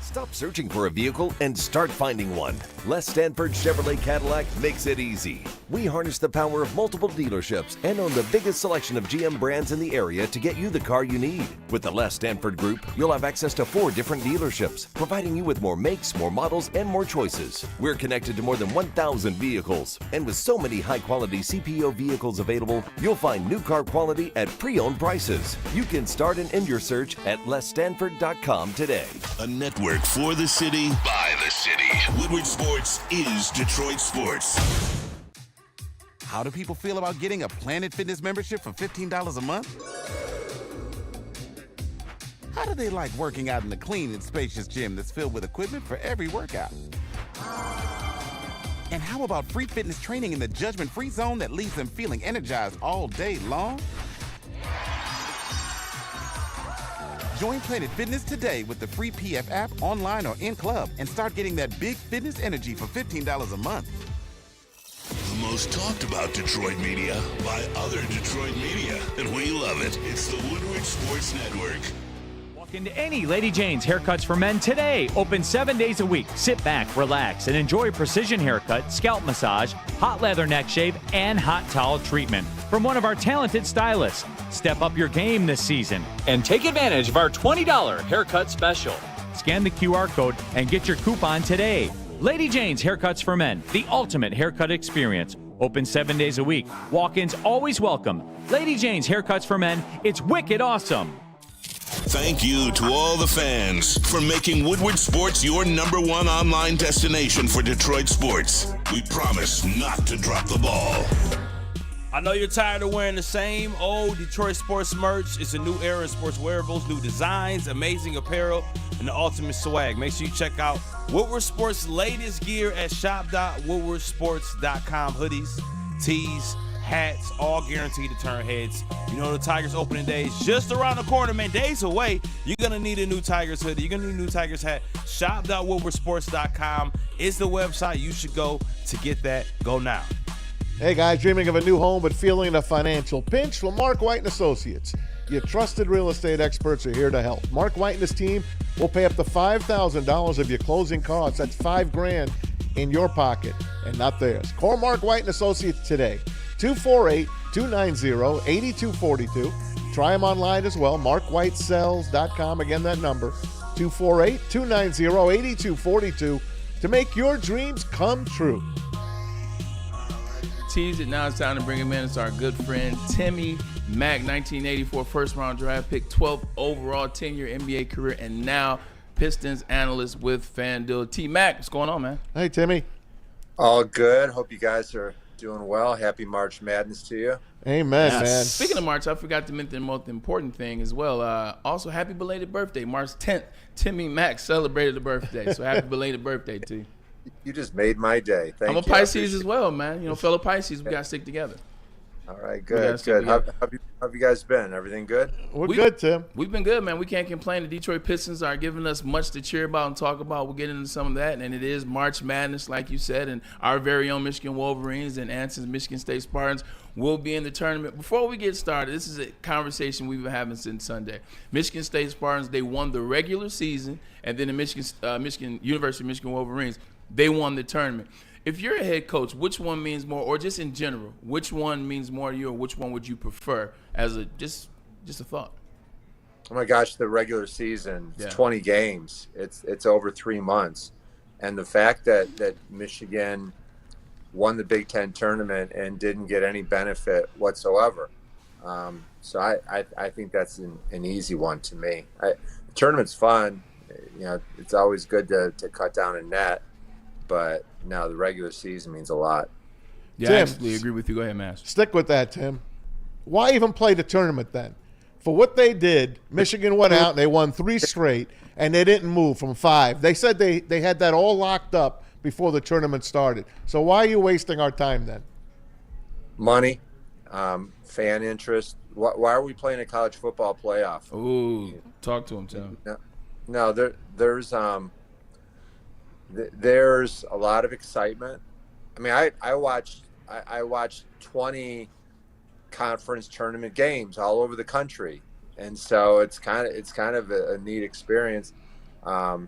Stop searching for a vehicle and start finding one. Les Stanford Chevrolet Cadillac makes it easy. We harness the power of multiple dealerships and own the biggest selection of GM brands in the area to get you the car you need. With the Les Stanford Group, you'll have access to 4 different dealerships, providing you with more makes, more models, and more choices. We're connected to more than 1,000 vehicles. And with so many high-quality CPO vehicles available, you'll find new car quality at pre-owned prices. You can start and end your search at lesstanford.com today. A network for the city, by the city. Woodward Sports is Detroit Sports. How do people feel about getting a Planet Fitness membership for $15 a month? How do they like working out in the clean and spacious gym that's filled with equipment for every workout? And how about free fitness training in the judgment-free zone that leaves them feeling energized all day long? Join Planet Fitness today with the free PF app, online or in club, and start getting that big fitness energy for $15 a month. The most talked about Detroit media by other Detroit media, and we love it. It's the Woodward Sports Network. Walk into any Lady Jane's Haircuts for Men today. Open 7 days a week. Sit back, relax, and enjoy precision haircut, scalp massage, hot leather neck shave, and hot towel treatment from one of our talented stylists. Step up your game this season and take advantage of our $20 haircut special. Scan the QR code and get your coupon today. Lady Jane's Haircuts for Men, the ultimate haircut experience. Open 7 days a week. Walk-ins always welcome. Lady Jane's Haircuts for Men, it's wicked awesome. Thank you to all the fans for making Woodward Sports your #1 online destination for Detroit sports. We promise not to drop the ball. I know you're tired of wearing the same old Detroit sports merch. It's a new era in sports wearables, new designs, amazing apparel, and the ultimate swag. Make sure you check out Woodward Sports' latest gear at shop.woodwardsports.com. Hoodies, tees, hats, all guaranteed to turn heads. You know the Tigers opening day is just around the corner, man. Days away. You're going to need a new Tigers hoodie. You're going to need a new Tigers hat. Shop.woodwardsports.com is the website you should go to get that. Go now. Hey guys, dreaming of a new home but feeling a financial pinch? Well, Mark White and Associates, your trusted real estate experts, are here to help. Mark White and his team will pay up to $5,000 of your closing costs. That's $5,000 in your pocket and not theirs. Call Mark White and Associates today, 248-290-8242. Try them online as well, markwhitesells.com. Again, that number, 248-290-8242, to make your dreams come true. Tease it. Now it's time to bring him in. It's our good friend Timmy Mack, 1984 first-round draft pick, 12th overall, 10-year NBA career, and now Pistons analyst with FanDuel. T. Mack, what's going on, man? Hey, Timmy. All good. Hope you guys are doing well. Happy March Madness to you. Amen, yes. man. Speaking of March, I forgot to mention the most important thing as well. Also, happy belated birthday. March 10th, Timmy Mack celebrated the birthday. So happy belated birthday to you. You just made my day. Thank you. I'm a Pisces as well, man. You know, fellow Pisces, we got to stick together. All right, good, good. How have you guys been? Everything good? We're good, Tim. We've been good, man. We can't complain. The Detroit Pistons are giving us much to cheer about and talk about. We'll get into some of that. And it is March Madness, like you said, and our very own Michigan Wolverines and Anson's Michigan State Spartans will be in the tournament. Before we get started, this is a conversation we've been having since Sunday. Michigan State Spartans, they won the regular season, and then the University of Michigan Wolverines, they won the tournament. If you're a head coach, which one means more, or just in general, which one means more to you, or which one would you prefer as a just a thought? Oh my gosh, the regular season, it's 20 games. It's over 3 months. And the fact that Michigan won the Big Ten tournament and didn't get any benefit whatsoever. So I think that's an easy one to me. The tournament's fun. it's always good to cut down a net, but now the regular season means a lot. Yeah, Tim, I absolutely agree with you. Go ahead, Master. Stick with that, Tim. Why even play the tournament then? For what they did, Michigan went out and they won 3 straight, and they didn't move from 5. They said they had that all locked up before the tournament started. So why are you wasting our time then? Money, fan interest. Why are we playing a college football playoff? Ooh, talk to him, Tim. No, there's a lot of excitement. I mean, I watched 20 conference tournament games all over the country, and so it's kind of a neat experience. I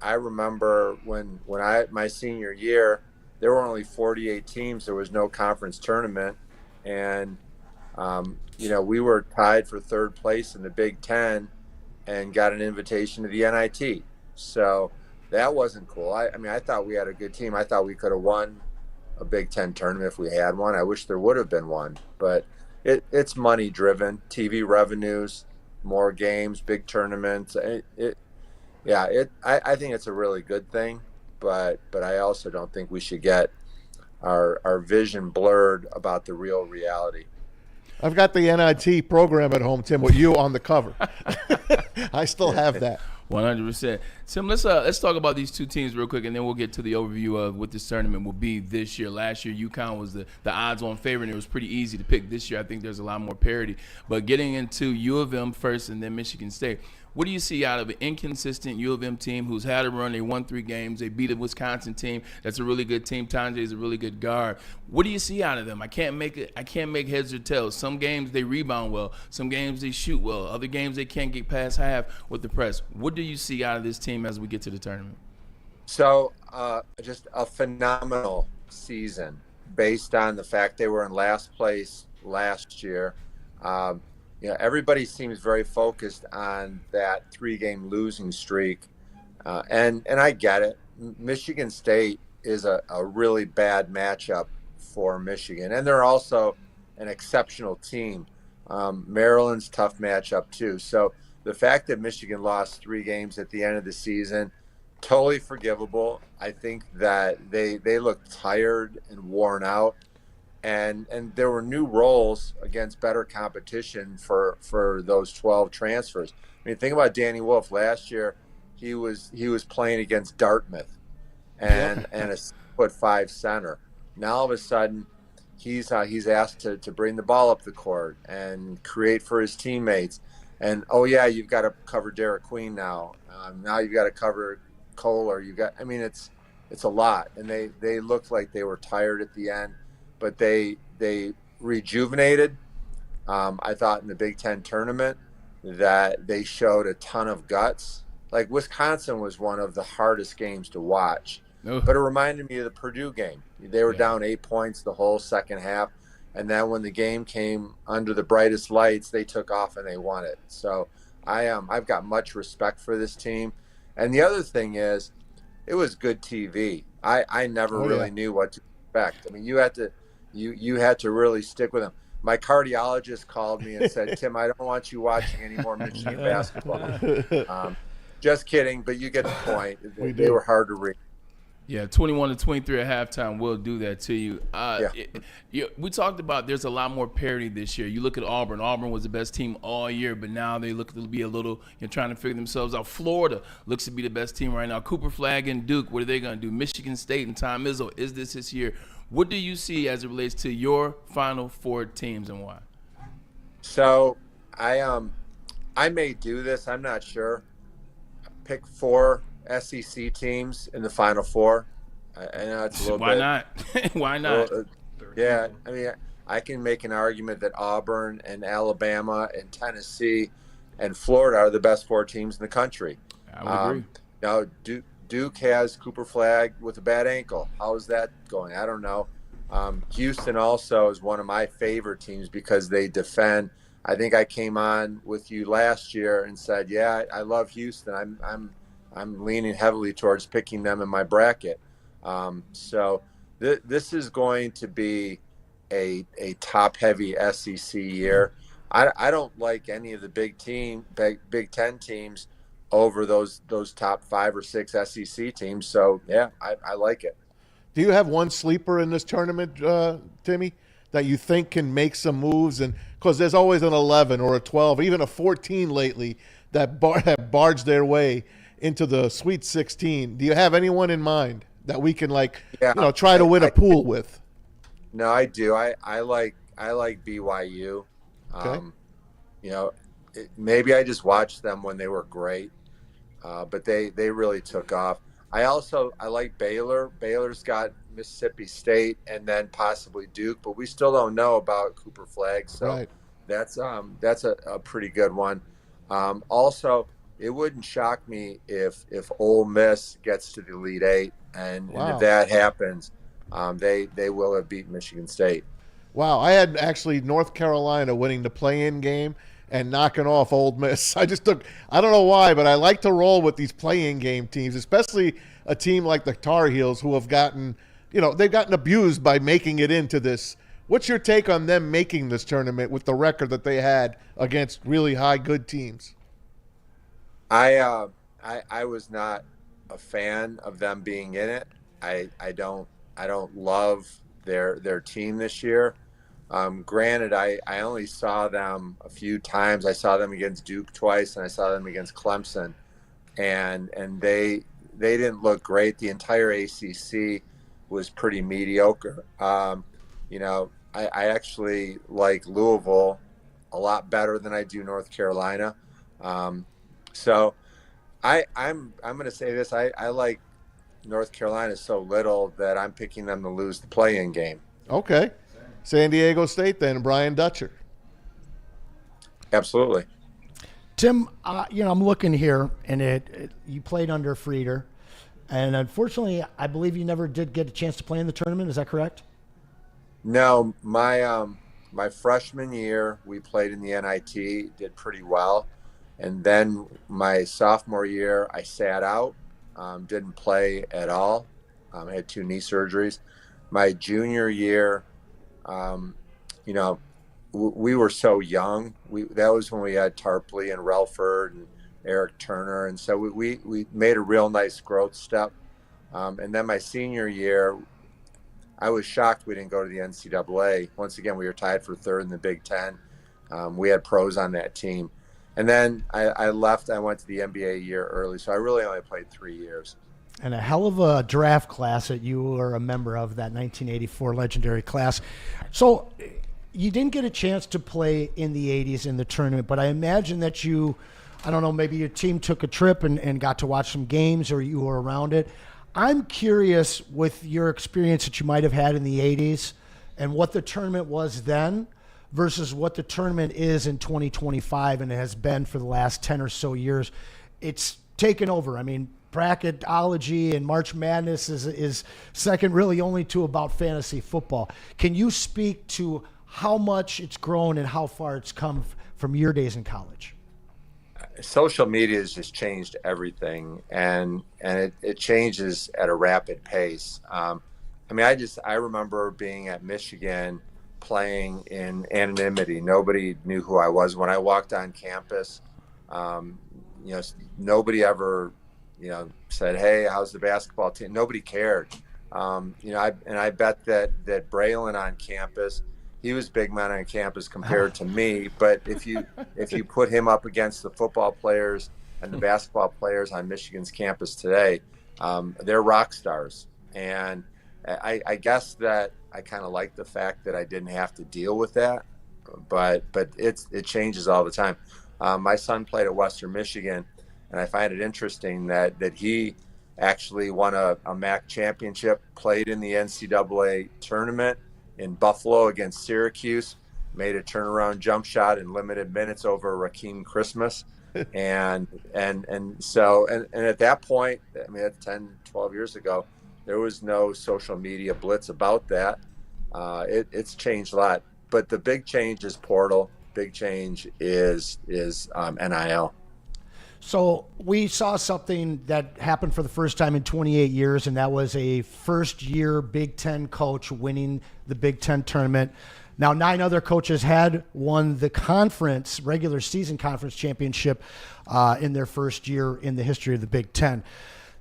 remember when my senior year, there were only 48 teams. There was no conference tournament, and we were tied for 3rd place in the Big Ten, and got an invitation to the NIT. So that wasn't cool. I thought we had a good team. I thought we could have won a Big Ten tournament if we had one. I wish there would have been one, but it's money driven, TV revenues, more games, big tournaments. I think it's a really good thing, but I also don't think we should get our vision blurred about the real reality. I've got the NIT program at home, Tim, with you on the cover. I still have that. 100%. Tim, let's talk about these two teams real quick, and then we'll get to the overview of what this tournament will be this year. Last year, UConn was the odds-on favorite, and it was pretty easy to pick. This year, I think there's a lot more parity. But getting into U of M first and then Michigan State, what do you see out of an inconsistent U of M team who's had a run? They won 3 games. They beat a Wisconsin team that's a really good team. Tanjay is a really good guard. What do you see out of them? I can't make heads or tails. Some games they rebound well. Some games they shoot well. Other games they can't get past half with the press. What do you see out of this team as we get to the tournament? So just a phenomenal season based on the fact they were in last place last year. Everybody seems very focused on that 3-game losing streak. And I get it. Michigan State is a really bad matchup for Michigan. And they're also an exceptional team. Maryland's tough matchup too. So the fact that Michigan lost 3 games at the end of the season, totally forgivable. I think that they looked tired and worn out. And there were new roles against better competition for those 12 transfers. I mean, think about Danny Wolf. Last year, he was playing against Dartmouth and a 6'5" center. Now all of a sudden, he's asked to bring the ball up the court and create for his teammates. And you've got to cover Derek Queen now. Now you've got to cover Kohler. It's a lot. And they looked like they were tired at the end. But they rejuvenated. I thought in the Big Ten tournament that they showed a ton of guts. Like Wisconsin was one of the hardest games to watch. But it reminded me of the Purdue game. They were down 8 points the whole second half. And then when the game came under the brightest lights, they took off and they won it. So I've got much respect for this team. And the other thing is, it was good TV. I never really knew what to expect. I mean, you had to really stick with them. My cardiologist called me and said, Tim, I don't want you watching any more Michigan basketball. Just kidding, but you get the point. They were hard to read. Yeah, 21-23 at halftime will do that to you. We talked about there's a lot more parity this year. You look at Auburn. Auburn was the best team all year, but now they look to be a little trying to figure themselves out. Florida looks to be the best team right now. Cooper Flag and Duke, what are they going to do? Michigan State and Tom Izzo, is this his year? What do you see as it relates to your Final Four teams and why? So I may do this. I'm not sure. Pick 4 SEC teams in the Final Four. I know it's a little Why not? Why not? Yeah, I mean, I can make an argument that Auburn and Alabama and Tennessee and Florida are the best 4 teams in the country. I would agree. Now, Duke has Cooper Flag with a bad ankle. How is that going? I don't know. Houston also is one of my favorite teams because they defend. I think I came on with you last year and said, yeah, I love Houston. I'm leaning heavily towards picking them in my bracket. So this is going to be a top-heavy SEC year. I don't like any of the Big Ten teams over those top 5 or 6 SEC teams. So yeah, I like it. Do you have one sleeper in this tournament, Timmy, that you think can make some moves? And because there's always an 11 or a 12, even a 14 lately that have barged their way into the Sweet 16. Do you have anyone in mind that we can try to win a pool with? No, I do. I like BYU. Okay. Maybe I just watched them when they were great, but they really took off. I like Baylor. Baylor's got Mississippi State and then possibly Duke, but we still don't know about Cooper Flagg. So right. that's a pretty good one. Also, it wouldn't shock me if Ole Miss gets to the Elite Eight, and if that happens, they will have beat Michigan State. Wow, I had actually North Carolina winning the play-in game and knocking off Ole Miss. I don't know why, but I like to roll with these play-in game teams, especially a team like the Tar Heels who have gotten, they've gotten abused by making it into this. What's your take on them making this tournament with the record that they had against really high good teams? I was not a fan of them being in it. I don't love their team this year. Granted, I only saw them a few times. I saw them against Duke twice, and I saw them against Clemson, and they didn't look great. The entire ACC was pretty mediocre. I actually like Louisville a lot better than I do North Carolina. So I'm going to say this. I like North Carolina so little that I'm picking them to lose the play-in game. Okay. San Diego State then, Brian Dutcher. Absolutely. Tim, I'm looking here, and you played under Frieder, and unfortunately, I believe you never did get a chance to play in the tournament. Is that correct? No, my freshman year, we played in the NIT, did pretty well. And then my sophomore year, I sat out, didn't play at all. I had 2 knee surgeries. My junior year, we were so young. That was when we had Tarpley and Relford and Eric Turner. And so we made a real nice growth step. And then my senior year, I was shocked we didn't go to the NCAA. Once again, we were tied for 3rd in the Big Ten. We had pros on that team. And then I left. I went to the NBA a year early. So I really only played 3 years. And a hell of a draft class that you were a member of, that 1984 legendary class. So you didn't get a chance to play in the 80s in the tournament, but I imagine that maybe your team took a trip and got to watch some games, or you were around it. I'm curious, with your experience that you might have had in the 80s and what the tournament was then versus what the tournament is in 2025 and it has been for the last 10 or so years. It's taken over. I mean, bracketology and March Madness is second really only to about fantasy football. Can you speak to how much it's grown and how far it's come from your days in college? Social media has just changed everything, and it changes at a rapid pace. I remember being at Michigan playing in anonymity. Nobody knew who I was. When I walked on campus, nobody ever, said, "Hey, how's the basketball team?" Nobody cared. I bet that Braylon on campus, he was big man on campus compared to me. But if you put him up against the football players and the basketball players on Michigan's campus today, they're rock stars. And I guess that I kind of like the fact that I didn't have to deal with that. But it changes all the time. My son played at Western Michigan, and I find it interesting that he actually won a MAC championship, played in the NCAA tournament in Buffalo against Syracuse, made a turnaround jump shot in limited minutes over Rakeem Christmas. and at that point, I mean, that's 10, 12 years ago, there was no social media blitz about that. It's changed a lot. But the big change is portal. Big change is NIL. So we saw something that happened for the first time in 28 years, and that was a first-year Big Ten coach winning the Big Ten tournament. Now, 9 other coaches had won the conference, regular season conference championship in their first year in the history of the Big Ten.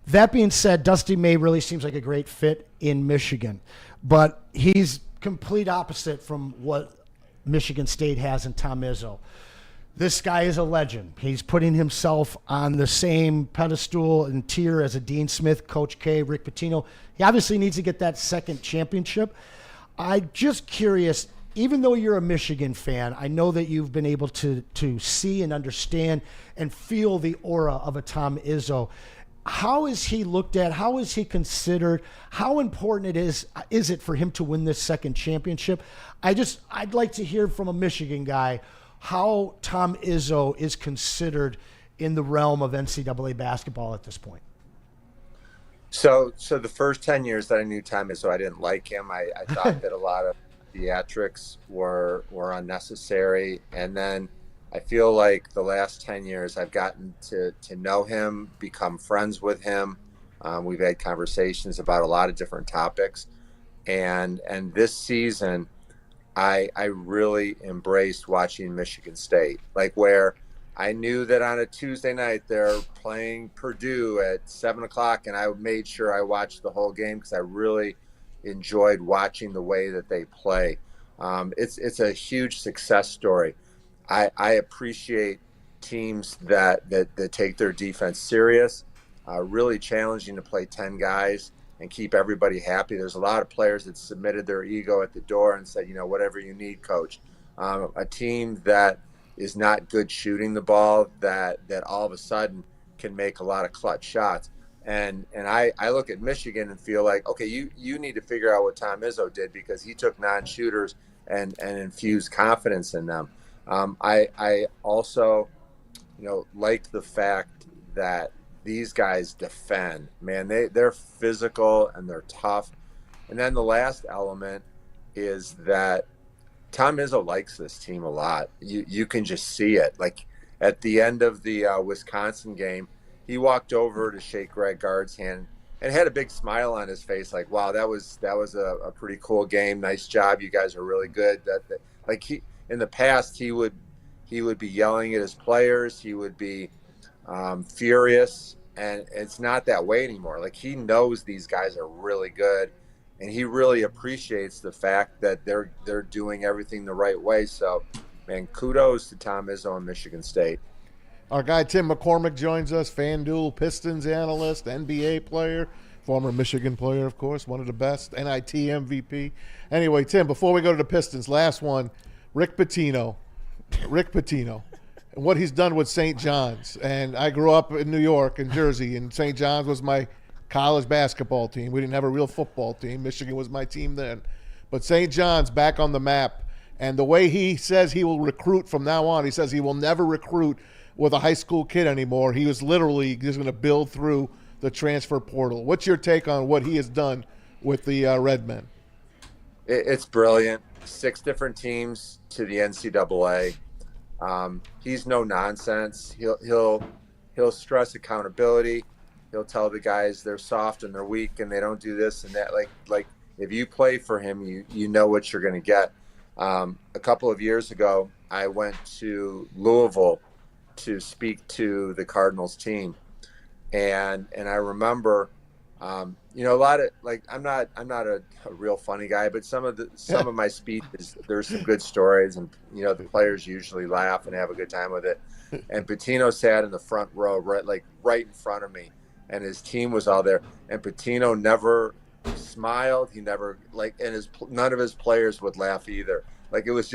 That being said, Dusty May really seems like a great fit in Michigan, but he's complete opposite from what Michigan State has in Tom Izzo. This guy is a legend. He's putting himself on the same pedestal and tier as a Dean Smith, Coach K, Rick Pitino. He obviously needs to get that second championship. I'm just curious, even though you're a Michigan fan, I know that you've been able to see and understand and feel the aura of a Tom Izzo. How is he looked at? How is he considered? How important is it for him to win this second championship? I'd like to hear from a Michigan guy how Tom Izzo is considered in the realm of NCAA basketball at this point. So the first 10 years that I knew Tom Izzo, I didn't like him. I thought that a lot of theatrics were unnecessary. And then I feel like the last 10 years I've gotten to know him, become friends with him. We've had conversations about a lot of different topics. And this season, I really embraced watching Michigan State, like where I knew that on a Tuesday night they're playing Purdue at 7:00, and I made sure I watched the whole game because I really enjoyed watching the way that they play. It's a huge success story. I appreciate teams that take their defense serious, really challenging to play 10 guys and keep everybody happy. There's a lot of players that submitted their ego at the door and said, whatever you need, coach. A team that is not good shooting the ball, that all of a sudden can make a lot of clutch shots. And I look at Michigan and feel like, okay, you need to figure out what Tom Izzo did, because he took non-shooters and infused confidence in them. I also, like the fact that these guys defend. Man, they're physical and they're tough. And then the last element is that Tom Izzo likes this team a lot. You can just see it. Like at the end of the Wisconsin game, he walked over to shake Greg Gard's hand and had a big smile on his face, like, wow, that was a pretty cool game. Nice job. You guys are really good. Like in the past, he would be yelling at his players. He would be furious, and it's not that way anymore. Like, he knows these guys are really good, and he really appreciates the fact that they're doing everything the right way. So, man, kudos to Tom Izzo and Michigan State. Our guy Tim McCormick joins us, FanDuel Pistons analyst, NBA player, former Michigan player, of course, one of the best, NIT MVP. Anyway, Tim, before we go to the Pistons, last one, Rick Pitino, and what he's done with St. John's. And I grew up in New York and Jersey, and St. John's was my college basketball team. We didn't have a real football team. Michigan was my team then. But St. John's back on the map. And the way he says he will recruit from now on, he says he will never recruit with a high school kid anymore. He was literally just going to build through the transfer portal. What's your take on what he has done with the Redmen? It's brilliant. 6 different teams to the NCAA. He's no nonsense. He'll stress accountability. He'll tell the guys they're soft and they're weak and they don't do this and that. Like if you play for him, you know what you're going to get. A couple of years ago, I went to Louisville to speak to the Cardinals team, and I remember, a lot of, like, I'm not a real funny guy, but some of my speeches, there's some good stories, and the players usually laugh and have a good time with it. And Pitino sat in the front row, right in front of me, and his team was all there, and Pitino never smiled. He never and none of his players would laugh either. Like, it was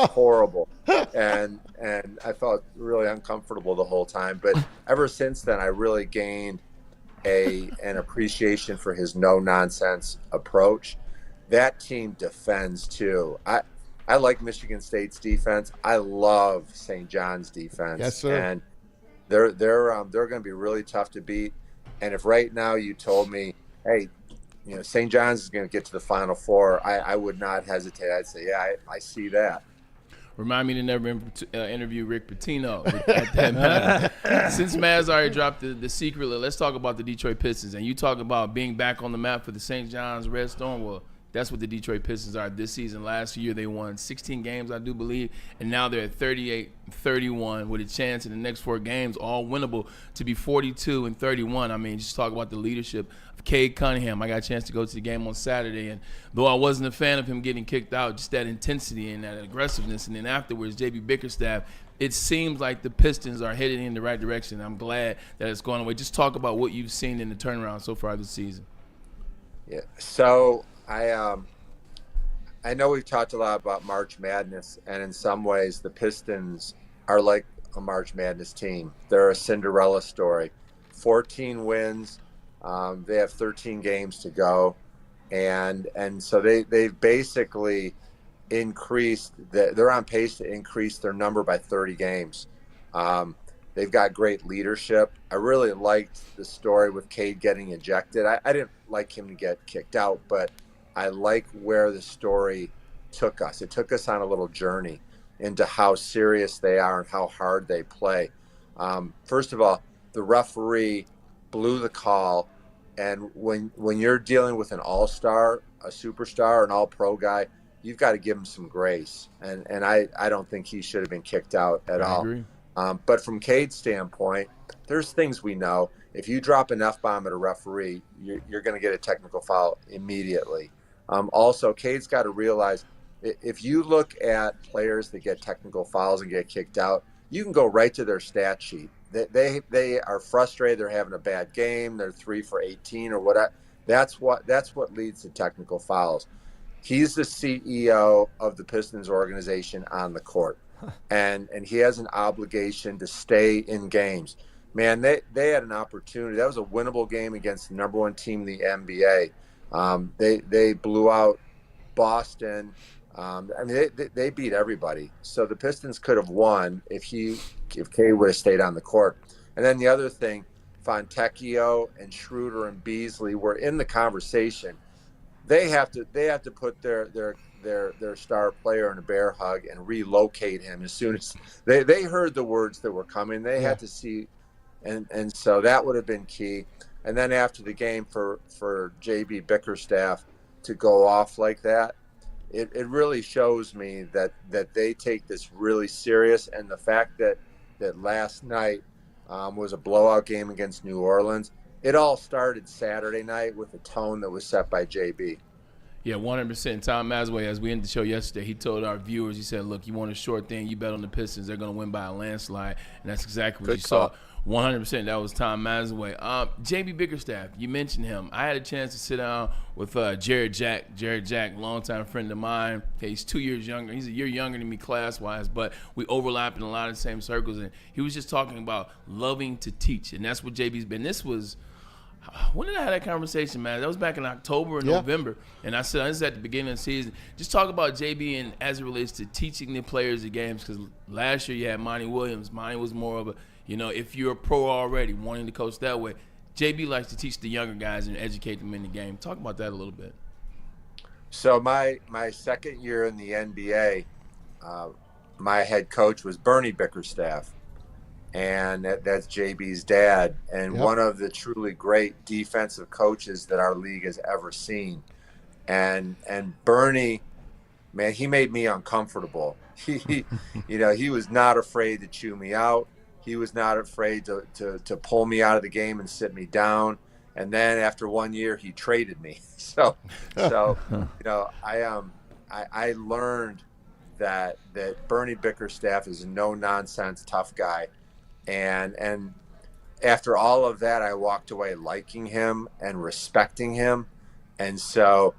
horrible. And I felt really uncomfortable the whole time. But ever since then, I really gained an appreciation for his no-nonsense approach. That team defends, too. I like Michigan State's defense. I love St. John's defense. Yes, sir. And they're going to be really tough to beat. And if right now you told me, hey, St. John's is going to get to the Final Four, I would not hesitate. I'd say, yeah, I see that. Remind me to never interview Rick Pitino at that matter. Since Maz already dropped the secret, let's talk about the Detroit Pistons. And you talk about being back on the map for the St. John's Red Storm. Well, That's what the Detroit Pistons are this season. Last year they won 16 games, I do believe, and now they're at 38-31 with a chance in the next 4 games, all winnable, to be 42-31. I mean, just talk about the leadership of Cade Cunningham. I got a chance to go to the game on Saturday, and though I wasn't a fan of him getting kicked out, just that intensity and that aggressiveness, and then afterwards, J.B. Bickerstaff, it seems like the Pistons are headed in the right direction. I'm glad that it's going away. Just talk about what you've seen in the turnaround so far this season. Yeah. So I know we've talked a lot about March Madness, and in some ways the Pistons are like a March Madness team. They're a Cinderella story. 14 wins. They have 13 games to go, and so they've basically increased. They're on pace to increase their number by 30 games. They've got great leadership. I really liked the story with Cade getting ejected. I didn't like him to get kicked out, but I like where the story took us. It took us on a little journey into how serious they are and how hard they play. First of all, the referee blew the call, and when you're dealing with an all-star, a superstar, an all-pro guy, you've got to give him some grace. And I don't think he should have been kicked out at all. I agree. But from Cade's standpoint, there's things we know. If you drop an F-bomb at a referee, you're going to get a technical foul immediately. Also, Cade's got to realize if you look at players that get technical fouls and get kicked out, you can go right to their stat sheet. They are frustrated. They're having a bad game. They're 3 for 18 or whatever. That's what leads to technical fouls. He's the CEO of the Pistons organization on the court, and he has an obligation to stay in games. Man, they had an opportunity. That was a winnable game against the number 1 team in the NBA. They blew out Boston. I mean, they beat everybody. So the Pistons could have won if Cade would have stayed on the court. And then the other thing, Fontecchio and Schroeder and Beasley were in the conversation. They have to put their star player in a bear hug and relocate him as soon as they heard the words that were coming. They had to see, and so that would have been key. And then after the game, for J.B. Bickerstaff to go off like that, it really shows me that they take this really serious. And the fact that last night was a blowout game against New Orleans. It all started Saturday night with a tone that was set by JB. Yeah, 100%. Tom Masway, as we ended the show yesterday, he told our viewers, he said, look, you want a short thing, you bet on the Pistons. They're going to win by a landslide. And that's exactly what you saw. 100%. That was Tom Masway. J.B. Bickerstaff, you mentioned him. I had a chance to sit down with Jared Jack. Jared Jack, longtime friend of mine. Okay, he's 2 years younger. He's a year younger than me class-wise, but we overlap in a lot of the same circles. And he was just talking about loving to teach, and that's what JB's been. This was – when did I have that conversation, man? That was back in October or November. And I said, this is at the beginning of the season. Just talk about JB and as it relates to teaching the players the games, because last year you had Monty Williams. Monty was more of a, if you're a pro already, wanting to coach that way. JB likes to teach the younger guys and educate them in the game. Talk about that a little bit. So my second year in the NBA, my head coach was Bernie Bickerstaff. And that's JB's dad, and one of the truly great defensive coaches that our league has ever seen. And Bernie, man, he made me uncomfortable. He was not afraid to chew me out. He was not afraid to pull me out of the game and sit me down. And then after 1 year, he traded me. So I learned that Bernie Bickerstaff is a no-nonsense tough guy. And after all of that, I walked away liking him and respecting him. And so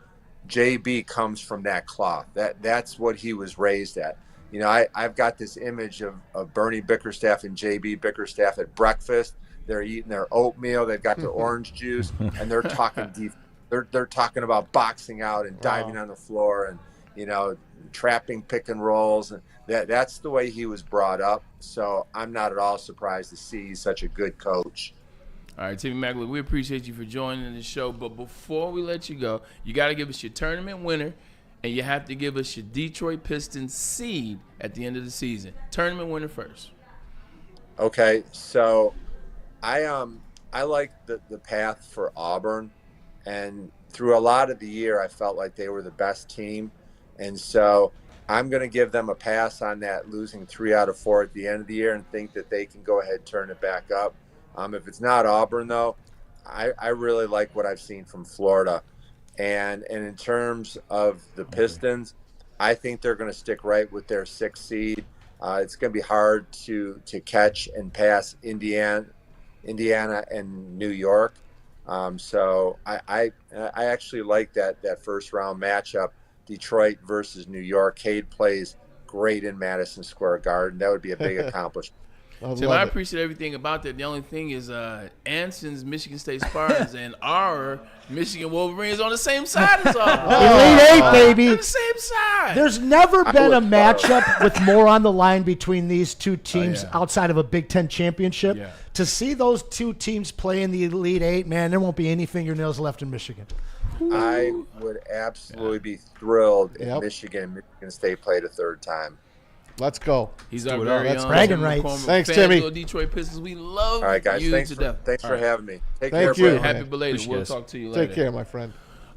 JB comes from that cloth. That's what he was raised at. I've got this image of Bernie Bickerstaff and JB Bickerstaff at breakfast. They're eating their oatmeal. They've got their orange juice, and they're talking deep. They're talking about boxing out and diving on the floor and, trapping pick and rolls. And that's the way he was brought up. So I'm not at all surprised to see he's such a good coach. All right, Timmy McCormick, we appreciate you for joining the show. But before we let you go, you got to give us your tournament winner, and you have to give us your Detroit Pistons seed at the end of the season. Tournament winner first. Okay, so I like the path for Auburn, and through a lot of the year, I felt like they were the best team. And so I'm going to give them a pass on that, losing 3 out of 4 at the end of the year, and think that they can go ahead and turn it back up. If it's not Auburn, though, I really like what I've seen from Florida. And in terms of the Pistons, I think they're going to stick right with their 6th seed. It's going to be hard to catch and pass Indiana and New York. So I actually like that first round matchup, Detroit versus New York. Cade plays great in Madison Square Garden. That would be a big accomplishment. Tim, I appreciate everything about that. The only thing is Anson's Michigan State Spartans and our Michigan Wolverines on the same side as Auburn. Elite 8, baby. On the same side. There's never been a matchup with more on the line between these two teams outside of a Big Ten championship. Yeah. To see those two teams play in the Elite 8, man, there won't be any fingernails left in Michigan. I would absolutely be thrilled if Michigan State played a third time. Let's go. He's our very own bragging rights. Thanks, Timmy. Detroit Pistons. We love All right, guys. you Thanks to death. for having me. Take Thank care. you. Happy belated. Appreciate We'll it. talk to you later. Take care, my friend.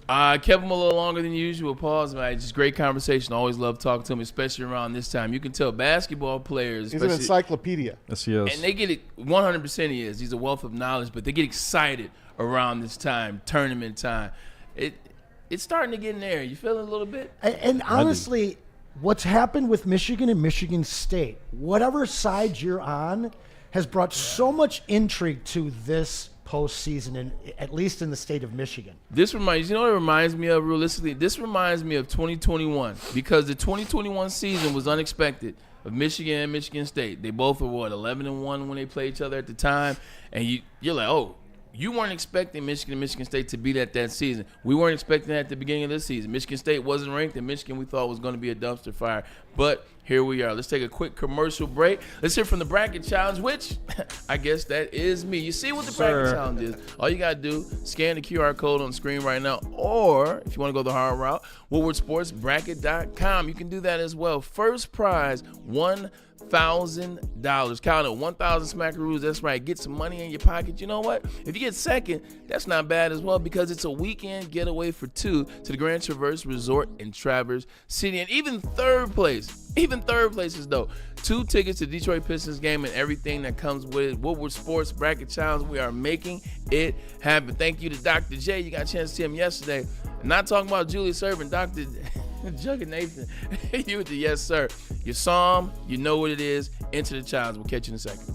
I kept him a little longer than usual. Pause, man. Just great conversation. Always love talking to him, especially around this time. You can tell basketball players. He's an encyclopedia. Yes, he is. And they get it 100%. He is. He's a wealth of knowledge, but they get excited around this time, tournament time. It's starting to get in there. You feeling a little bit? And honestly, what's happened with Michigan and Michigan State, whatever side you're on, has brought so much intrigue to this postseason, and at least in the state of Michigan. This reminds, you know what it reminds me of realistically? This reminds me of 2021 because the 2021 season was unexpected of Michigan and Michigan State. They both were, 11-1 when they played each other at the time, and you're like, oh, you weren't expecting Michigan and Michigan State to beat that season. We weren't expecting that at the beginning of this season. Michigan State wasn't ranked, and Michigan we thought was going to be a dumpster fire. But here we are. Let's take a quick commercial break. Let's hear from the Bracket Challenge, which I guess that is me. You see what the Bracket Challenge is. All you got to do, scan the QR code on the screen right now, or if you want to go the hard route, WoodwardSportsBracket.com. You can do that as well. First prize, $1,000. Count it, 1,000 smackaroos. That's right. Get some money in your pocket. You know what? If you get second, that's not bad as well because it's a weekend getaway for 2 to the Grand Traverse Resort in Traverse City. And even third place is dope. 2 tickets to Detroit Pistons game and everything that comes with it. Woodward Sports Bracket Challenge. We are making it happen. Thank you to Dr. J. You got a chance to see him yesterday. I'm not talking about Julius Ervin, Dr. Jugga Nathan. You with the yes, sir. You saw him. You know what it is. Enter the challenge. We'll catch you in a second.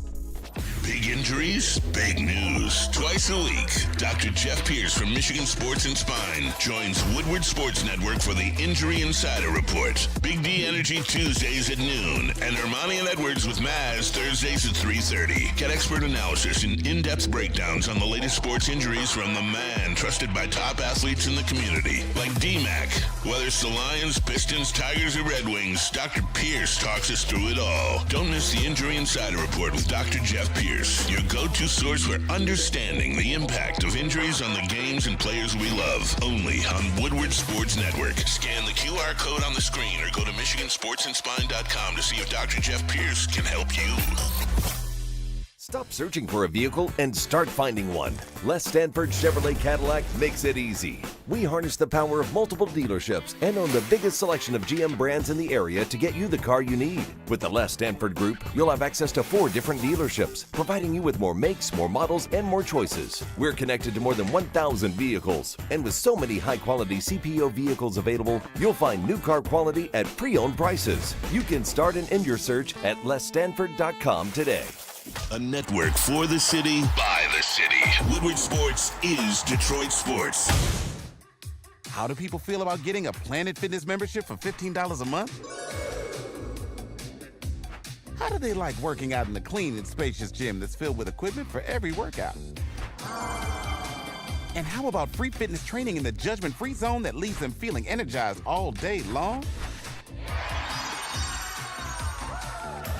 Big injuries, big news. Twice a week, Dr. Jeff Pierce from Michigan Sports and Spine joins Woodward Sports Network for the Injury Insider Report. Big D Energy Tuesdays at noon, and Ermanni and Edwards with Maz Thursdays at 3:30. Get expert analysis and in-depth breakdowns on the latest sports injuries from the man trusted by top athletes in the community, like D-Mac. Whether it's the Lions, Pistons, Tigers, or Red Wings, Dr. Pierce talks us through it all. Don't miss the Injury Insider Report with Dr. Jeff Pierce, your go-to source for understanding the impact of injuries on the games and players we love. Only on Woodward Sports Network. Scan the QR code on the screen or go to MichiganSportsandSpine.com to see if Dr. Jeff Pierce can help you. Stop searching for a vehicle and start finding one. Les Stanford Chevrolet Cadillac makes it easy. We harness the power of multiple dealerships and own the biggest selection of GM brands in the area to get you the car you need. With the Les Stanford Group, you'll have access to 4 different dealerships, providing you with more makes, more models, and more choices. We're connected to more than 1,000 vehicles, and with so many high-quality CPO vehicles available, you'll find new car quality at pre-owned prices. You can start and end your search at lesstanford.com today. A network for the city, by the city. Woodward Sports is Detroit Sports. How do people feel about getting a Planet Fitness membership for $15 a month? How do they like working out in a clean and spacious gym that's filled with equipment for every workout? And how about free fitness training in the judgment-free zone that leaves them feeling energized all day long?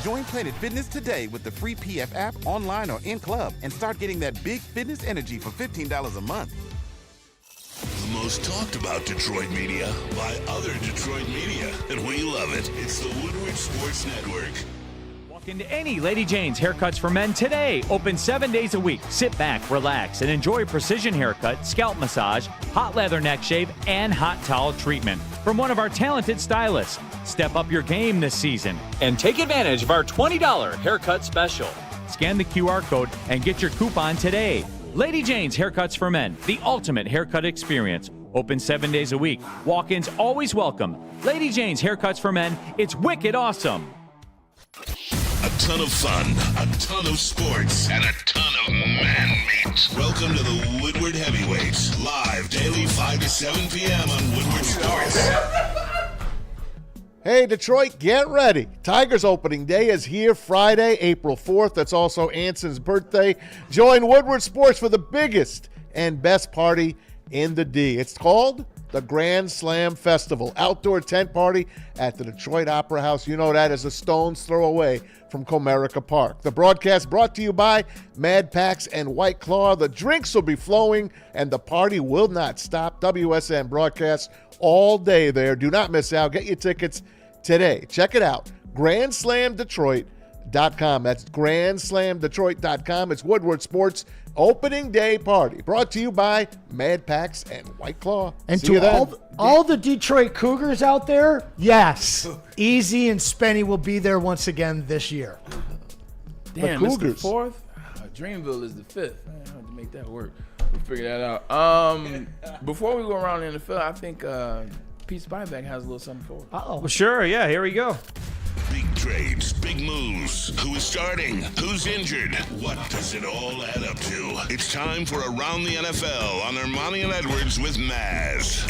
Join Planet Fitness today with the free PF app, online or in club, and start getting that big fitness energy for $15 a month. The most talked about Detroit media by other Detroit media, and we love it. It's the Woodward Sports Network. Walk into any Lady Jane's Haircuts for Men today. Open 7 days a week. Sit back, relax, and enjoy precision haircut, scalp massage, hot leather neck shave, and hot towel treatment from one of our talented stylists. Step up your game this season and take advantage of our $20 haircut special. Scan the QR code and get your coupon today. Lady Jane's Haircuts for Men, the ultimate haircut experience. Open 7 days a week. Walk-ins always welcome. Lady Jane's Haircuts for Men. It's wicked awesome. A ton of fun, a ton of sports, and a ton of man meat. Welcome to the Woodward Heavyweights, live daily 5 to 7 p.m. on Woodward Sports. Hey, Detroit, get ready. Tigers opening day is here Friday, April 4th. That's also Anson's birthday. Join Woodward Sports for the biggest and best party in the D. It's called the Grand Slam Festival, outdoor tent party at the Detroit Opera House. You know that is a stone's throw away from Comerica Park. The broadcast brought to you by Mad Packs and White Claw. The drinks will be flowing and the party will not stop. WSN broadcasts all day there. Do not miss out. Get your tickets today. Check it out. GrandSlamDetroit.com. That's GrandSlamDetroit.com. It's Woodward Sports opening day party brought to you by Mad Packs and White Claw. And See you to then. all the Detroit Cougars out there, yes, Easy and Spenny will be there once again this year. Damn, The it's the Cougars. 4th? Dreamville is the 5th. Man, I have to make that work. We'll figure that out. Before we go around the NFL, I think Pete Spivak has a little something for us. Well, sure, yeah, here we go. Big trades, big moves. Who is starting? Who's injured? What does it all add up to? It's time for Around the NFL on Ermanni and Edwards with Maz.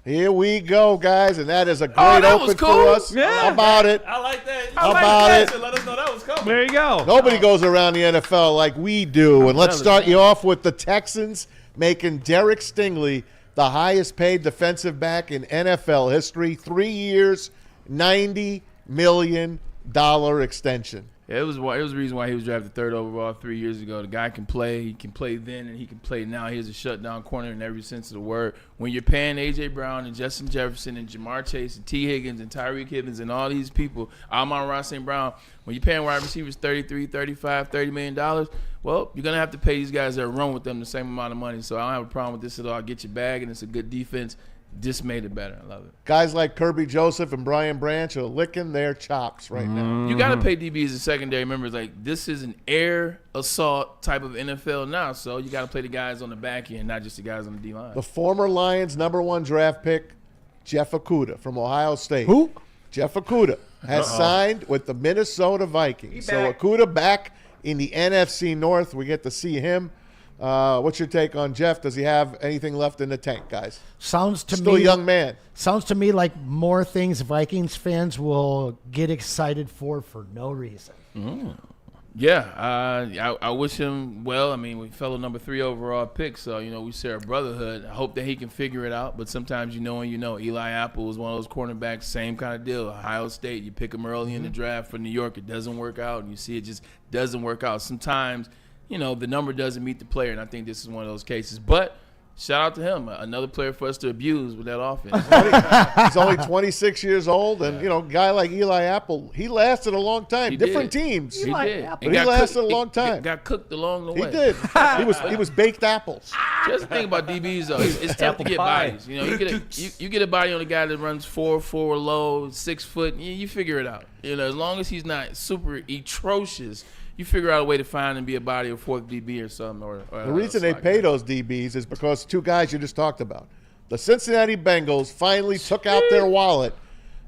Here we go, guys, and that is a great that was open cool. for us. Yeah. How about it? I like that. How about it? Let us know that was coming. There you go. Nobody goes around the NFL like we do. And let's start you off with the Texans making Derek Stingley the highest paid defensive back in NFL history. 3 years, $90 million extension. Yeah, it was the reason why he was drafted 3rd overall 3 years ago. The guy can play. He can play then and he can play now. He's a shutdown corner in every sense of the word. When you're paying A.J. Brown and Justin Jefferson and Jamar Chase and T. Higgins and Tyreek Higgins and all these people, Amon-Ra St. Brown, when you're paying wide receivers $33, $35, $30 million, well, you're going to have to pay these guys that run with them the same amount of money. So I don't have a problem with this at all. Get your bag, and it's a good defense. This made it better. I love it. Guys like Kirby Joseph and Brian Branch are licking their chops right now. You got to pay DBs as secondary members. Like, this is an air assault type of NFL now, so you got to play the guys on the back end, not just the guys on the D-line. The former Lions #1 draft pick, Jeff Okudah from Ohio State. Who? Jeff Okudah has signed with the Minnesota Vikings. So Okudah back in the NFC North. We get to see him. What's your take on Jeff? Does he have anything left in the tank, guys? Sounds to Still me a young man. Sounds to me like more things Vikings fans will get excited for no reason. Yeah, I wish him well. I mean, we fellow #3 overall pick, so, we share a brotherhood. I hope that he can figure it out, but sometimes you know. Eli Apple was one of those cornerbacks, same kind of deal. Ohio State, you pick him early in the draft for New York, it doesn't work out, and you see it just doesn't work out. Sometimes, the number doesn't meet the player, and I think this is one of those cases. But shout out to him, another player for us to abuse with that offense. He's only 26 years old, and, a guy like Eli Apple, he lasted a long time. He Different did. teams. He did. But he lasted a long time. Got cooked along the way. He did. He was baked apples. Just think about DBs, though. It's tough to get bodies. You get a body on a guy that runs 4'4" low, 6 foot. You figure it out. As long as he's not super atrocious, you figure out a way to find and be a body of 4th DB or something. Or The reason they pay those DBs is because 2 guys you just talked about. The Cincinnati Bengals finally took out their wallet,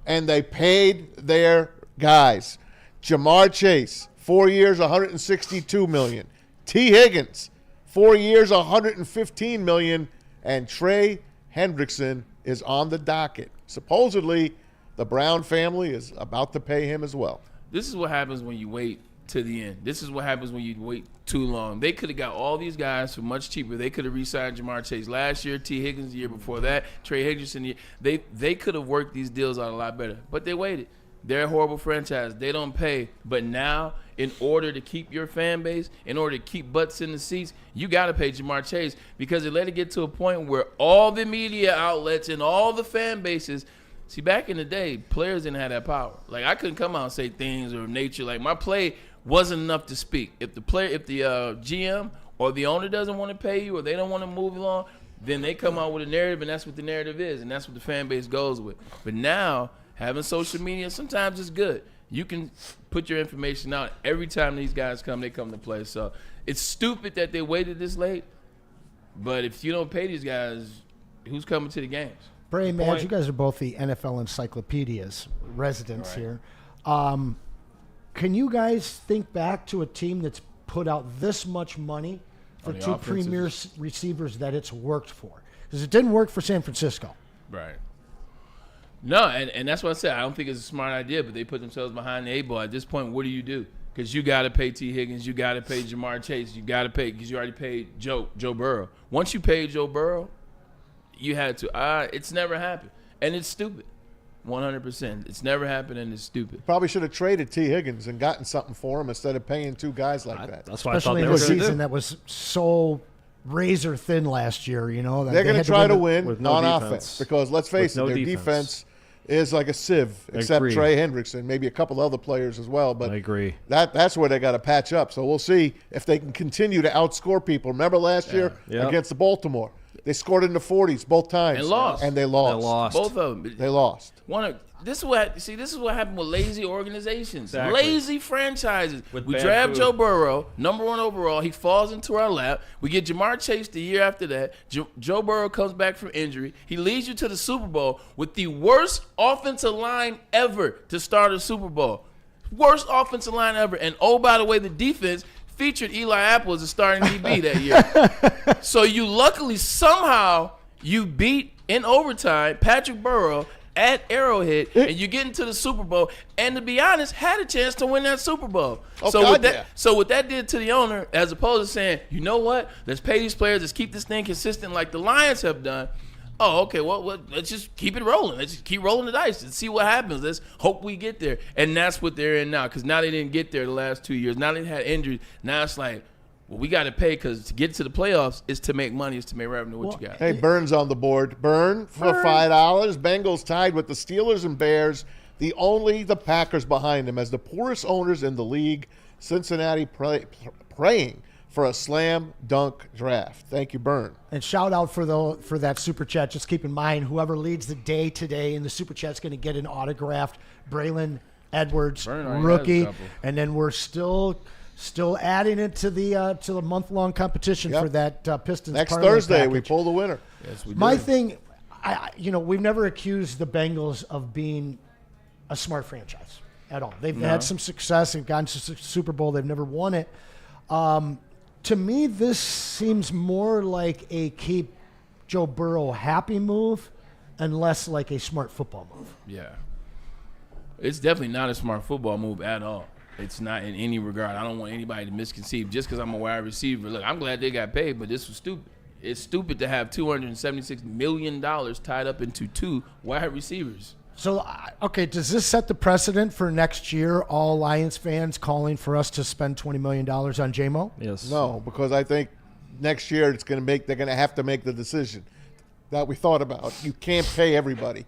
and they paid their guys. Jamar Chase, 4 years, $162 million. T. Higgins, 4 years, $115 million. And Trey Hendrickson is on the docket. Supposedly, the Brown family is about to pay him as well. This is what happens when you wait to the end. This is what happens when you wait too long. They could have got all these guys for much cheaper. They could have re-signed Jamar Chase last year, T. Higgins the year before that, Trey Hendrickson. They could have worked these deals out a lot better, but they waited. They're a horrible franchise. They don't pay. But now, in order to keep your fan base, in order to keep butts in the seats, you got to pay Jamar Chase, because they let it get to a point where all the media outlets and all the fan bases See, back in the day, players didn't have that power. Like, I couldn't come out and say things or nature. Like, my play wasn't enough to speak. If the GM or the owner doesn't want to pay you or they don't want to move along, then they come out with a narrative, and that's what the narrative is, and that's what the fan base goes with. But now, having social media, sometimes it's good. You can put your information out. Every time these guys come, they come to play. So it's stupid that they waited this late. But if you don't pay these guys, who's coming to the games? Bray, Mads, you guys are both the NFL encyclopedias residents here. Can you guys think back to a team that's put out this much money for two premier receivers that it's worked for? Because it didn't work for San Francisco. Right. No, and that's what I said. I don't think it's a smart idea, but they put themselves behind the 8 ball. At this point, what do you do? Because you got to pay T. Higgins. You got to pay Jamar Chase. You got to pay because you already paid Joe Burrow. Once you paid Joe Burrow, you had to. It's never happened. And it's stupid. 100%. It's never happened, and it's stupid. Probably should have traded T. Higgins and gotten something for him instead of paying two guys like that. That's why especially in a season that was so razor thin last year, you know. They're going to try to win on offense because, let's face it, their defense is like a sieve, except Trey Hendrickson, maybe a couple other players as well. But I agree. That's where they got to patch up. So we'll see if they can continue to outscore people. Remember last year against the Baltimore? They scored in the 40s both times. And lost. And they lost. Both of them. They lost. This is what happened with lazy organizations, Exactly. Lazy franchises. With we bad draft food. Joe Burrow, number 1 overall. He falls into our lap. We get Jamar Chase the year after that. Joe Burrow comes back from injury. He leads you to the Super Bowl with the worst offensive line ever to start a Super Bowl. Worst offensive line ever. And oh, by the way, the defense featured Eli Apple as a starting DB that year. So you luckily somehow you beat in overtime Patrick Burrow at Arrowhead, and you get into the Super Bowl, and to be honest, had a chance to win that Super Bowl. So what that did to the owner, as opposed to saying, you know what, let's pay these players, let's keep this thing consistent like the Lions have done. Oh, okay, well, let's just keep it rolling. Let's just keep rolling the dice and see what happens. Let's hope we get there. And that's what they're in now, because now they didn't get there the last 2 years. Now they had injuries. Now it's like, well, we got to pay because to get to the playoffs is to make money, is to make revenue. What you got? Hey, Burns on the board. Burn for $5. Bengals tied with the Steelers and Bears. The Packers behind them as the poorest owners in the league. Cincinnati praying for a slam dunk draft. Thank you, Burn. And shout out for that super chat. Just keep in mind, whoever leads the day today in the super chat is going to get an autographed Braylon Edwards rookie, and then we're still adding it to the month-long competition for that Pistons. Next parlay Thursday, package. we pull the winner. Yes, we My do. thing, we've never accused the Bengals of being a smart franchise at all. They've had some success. They've gotten to the Super Bowl. They've never won it. To me, this seems more like a keep Joe Burrow happy move and less like a smart football move. Yeah. It's definitely not a smart football move at all. It's not in any regard. I don't want anybody to misconceive just because I'm a wide receiver. Look, I'm glad they got paid, but this was stupid. It's stupid to have $276 million tied up into 2 wide receivers. So, okay, does this set the precedent for next year, all Lions fans calling for us to spend $20 million on J-Mo? Yes. No, because I think next year they're going to have to make the decision that we thought about. You can't pay everybody.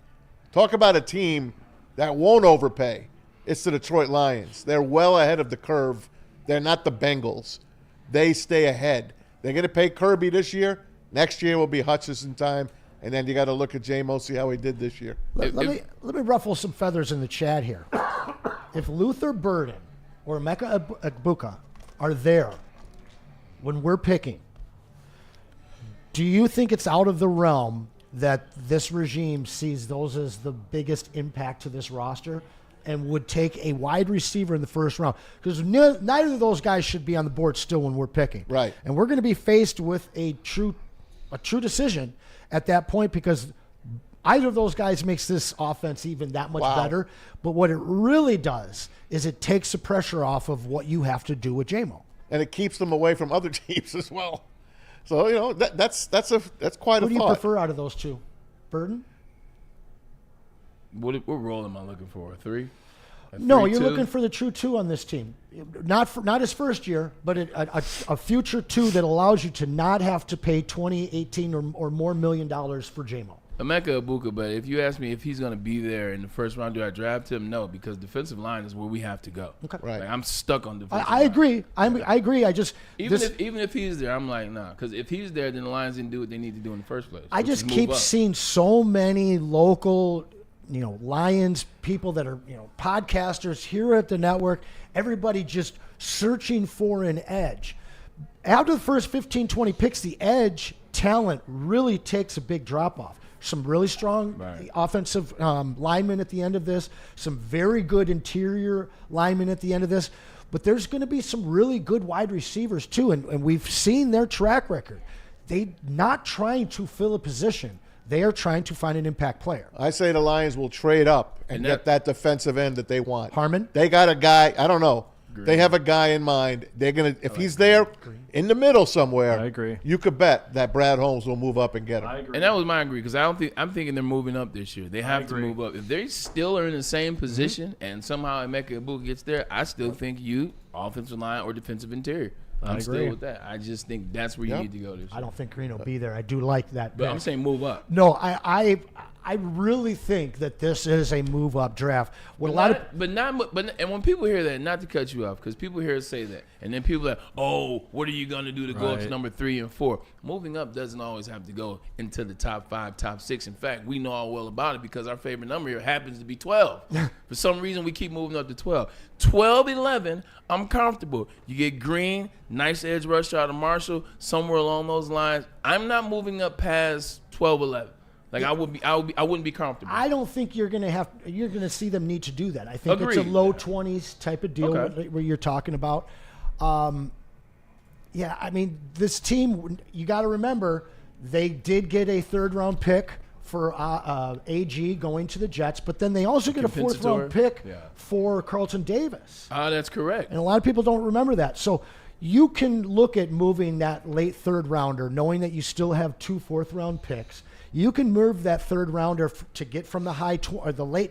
Talk about a team that won't overpay. It's the Detroit Lions. They're well ahead of the curve. They're not the Bengals. They stay ahead. They're going to pay Kirby this year. Next year will be Hutchinson time. And then you got to look at J-Mo, see how he did this year. Let me ruffle some feathers in the chat here. If Luther Burden or Emeka Egbuka are there when we're picking, do you think it's out of the realm that this regime sees those as the biggest impact to this roster and would take a wide receiver in the first round? Because neither of those guys should be on the board still when we're picking. Right. And we're going to be faced with a true decision at that point, because either of those guys makes this offense even that much better. But what it really does is it takes the pressure off of what you have to do with J-Mo. And it keeps them away from other teams as well. So, that's quite a thought. Who do you prefer out of those two? Burden? What role am I looking for? 3? No, you're looking for the true 2 on this team. Not his first year, but a future 2 that allows you to not have to pay $18 or more million for J-Mo. Emeka Egbuka, but if you ask me if he's going to be there in the first round, do I draft him? No, because defensive line is where we have to go. Okay. Right. Like, I'm stuck on defensive I line. agree. I agree. I just Even if he's there, I'm like, nah. Because if he's there, then the Lions didn't do what they need to do in the first place. I which just is move keep up. seeing so many local, Lions people that are, podcasters here at the network, everybody just searching for an edge. After the first 15, 20 picks, the edge talent really takes a big drop off. Some really strong offensive linemen at the end of this, some very good interior linemen at the end of this, but there's going to be some really good wide receivers too, and we've seen their track record. They're not trying to fill a position. They are trying to find an impact player. I say the Lions will trade up and get that defensive end that they want. Harmon? They got a guy, I don't know. Green. They have a guy in mind. They're gonna if he's there in the middle somewhere. I agree. You could bet that Brad Holmes will move up and get him. I agree. And that was my agree because I'm thinking they're moving up this year. They have to move up. If they still are in the same position and somehow Emeka Egbuka gets there, I still think offensive line or defensive interior. I'm still with that. I just think that's where you need to go this year. I don't think Green will be there. I do like that. But I'm saying move up. No, I really think that this is a move up draft. And when people hear that, not to cut you off, because people hear us say that, and then people are like, oh, what are you gonna do to go up to number 3 and 4? Moving up doesn't always have to go into the top 5, top 6. In fact, we know all well about it because our favorite number here happens to be 12. For some reason, we keep moving up to 12. 12, 11, I'm comfortable. You get Green, nice edge rush out of Marshall, somewhere along those lines. I'm not moving up past 12, 11. Like I wouldn't be comfortable. I don't think you're gonna see them need to do that. I think it's a low 20s type of deal where you're talking about. This team, you got to remember, they did get a 3rd round pick for AG going to the Jets, but then they also get a 4th round pick for Carlton Davis. That's correct. And a lot of people don't remember that. So you can look at moving that late 3rd rounder, knowing that you still have 2 4th round picks. You can move that 3rd rounder to get from the late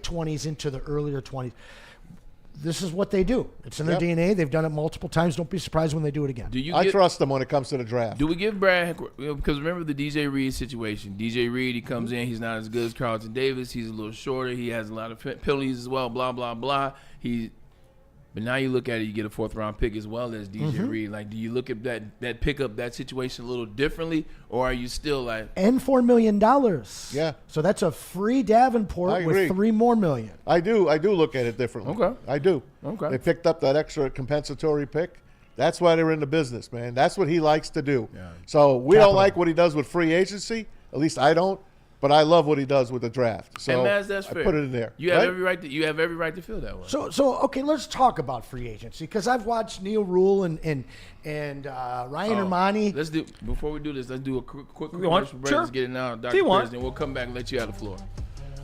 20s into the earlier 20s. This is what they do. It's in their DNA. They've done it multiple times. Don't be surprised when they do it again. I trust them when it comes to the draft. Do we give Brad, because remember the DJ Reed situation. DJ Reed, he comes in, he's not as good as Carlton Davis. He's a little shorter. He has a lot of penalties as well, blah, blah, blah. But now you look at it, you get a 4th round pick as well as DJ Reed. Like, do you look at that pickup, that situation a little differently, or are you still like and $4 million? Yeah. So that's a free Davenport with $3 more million. I do look at it differently. Okay. I do. Okay. They picked up that extra compensatory pick. That's why they're in the business, man. That's what he likes to do. Yeah. So we don't like what he does with free agency. At least I don't. But I love what he does with the draft. So and Maz, that's fair. I put it in there. You have every right to feel that way. So okay, let's talk about free agency because I've watched Neil Rule and Ryan Ermanni. Let's do before we do this. Let's do a quick commercial break. Let's get it now, Dr. President. We'll come back and let you have the floor.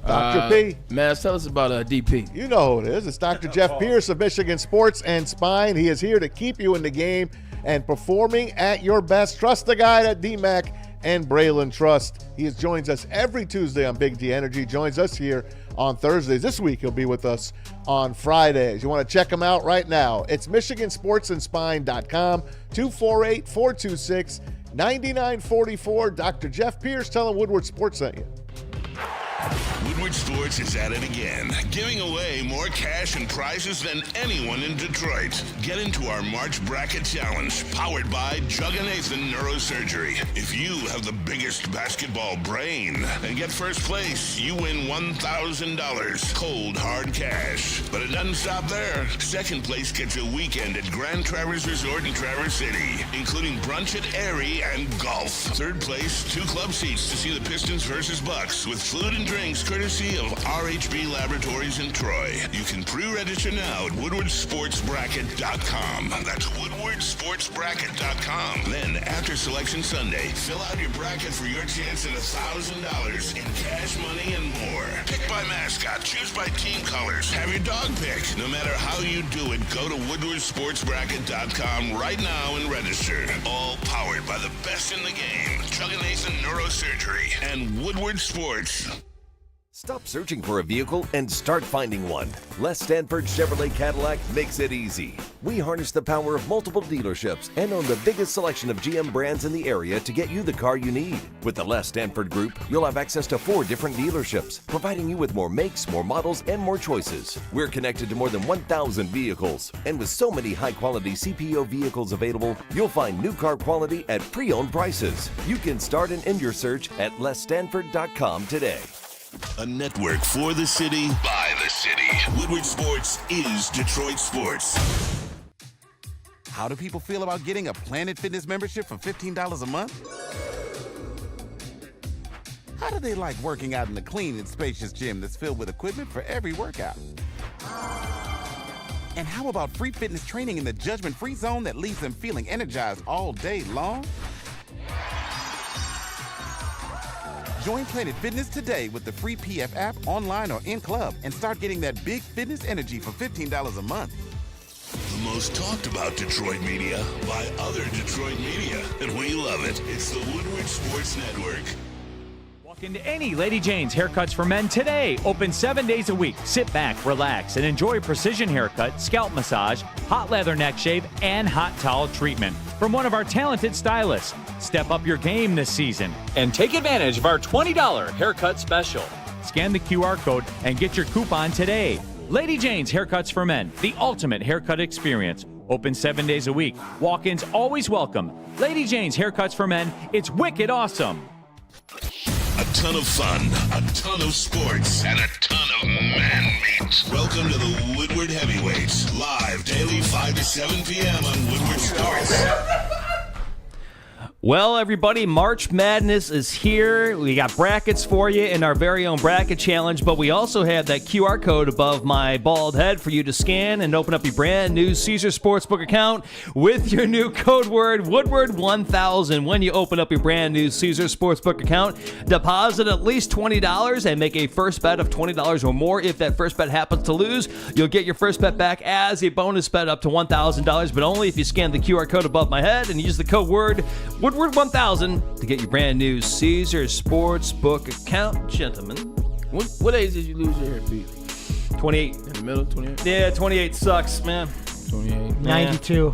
Dr. P. Maz, tell us about DP. You know who it is. It's Dr. Jeff Pierce of Michigan Sports and Spine. He is here to keep you in the game and performing at your best. Trust the guy at DMAC and Braylon Trust. He joins us every Tuesday on Big D Energy, joins us here on Thursdays. This week he'll be with us on Fridays. You want to check him out right now. It's MichiganSportsandSpine.com, 248-426-9944. Dr. Jeff Pierce, tell him Woodward Sports sent you. Woodward Sports is at it again, giving away more cash and prizes than anyone in Detroit. Get into our March Bracket Challenge, powered by Jug and Nathan Neurosurgery. If you have the biggest basketball brain and get first place, you win $1,000 cold, hard cash. But it doesn't stop there. Second place gets a weekend at Grand Traverse Resort in Traverse City, including brunch at Erie and golf. Third place, 2 club seats to see the Pistons versus Bucks with food and drinks courtesy of RHB Laboratories in Troy. You can pre-register now at WoodwardSportsBracket.com. That's WoodwardSportsBracket.com. Then, after Selection Sunday, fill out your bracket for your chance at $1,000 in cash money and more. Pick by mascot, choose by team colors, have your dog picked. No matter how you do it, go to WoodwardSportsBracket.com right now and register. All powered by the best in the game, Jug and Nathan Neurosurgery and Woodward Sports. Stop searching for a vehicle and start finding one. Les Stanford Chevrolet Cadillac makes it easy. We harness the power of multiple dealerships and own the biggest selection of GM brands in the area to get you the car you need. With the Les Stanford Group, you'll have access to 4 different dealerships, providing you with more makes, more models, and more choices. We're connected to more than 1,000 vehicles. And with so many high-quality CPO vehicles available, you'll find new car quality at pre-owned prices. You can start and end your search at lesstanford.com today. A network for the city, by the city. Woodward Sports is Detroit Sports. How do people feel about getting a Planet Fitness membership for $15 a month? How do they like working out in a clean and spacious gym that's filled with equipment for every workout? And how about free fitness training in the judgment-free zone that leaves them feeling energized all day long? Join Planet Fitness today with the free PF app, online or in club, and start getting that big fitness energy for $15 a month. The most talked about Detroit media by other Detroit media, and we love it. It's the Woodward Sports Network. Walk into any Lady Jane's Haircuts for Men today. Open 7 days a week. Sit back, relax, and enjoy precision haircut, scalp massage, hot leather neck shave, and hot towel treatment from one of our talented stylists. Step up your game this season and take advantage of our $20 haircut special. Scan the QR code and get your coupon today. Lady Jane's Haircuts for Men, the ultimate haircut experience. Open 7 days a week. Walk-ins always welcome. Lady Jane's Haircuts for Men, it's wicked awesome. A ton of fun, a ton of sports, and a ton of man meat. Welcome to the Woodward Heavyweights, live daily 5 to 7 p.m. on Woodward Sports. Well, everybody, March Madness is here. We got brackets for you in our very own bracket challenge, but we also have that QR code above my bald head for you to scan and open up your brand new Caesar Sportsbook account with your new code word, Woodward1000. When you open up your brand new Caesar Sportsbook account, deposit at least $20 and make a first bet of $20 or more. If that first bet happens to lose, you'll get your first bet back as a bonus bet up to $1,000, but only if you scan the QR code above my head and use the code word, Woodward1000 to get your brand new Caesar Sportsbook account, gentlemen. What age did you lose your hair, Pete? 28. In the middle, 28? Yeah, 28 sucks, man. 28. 92.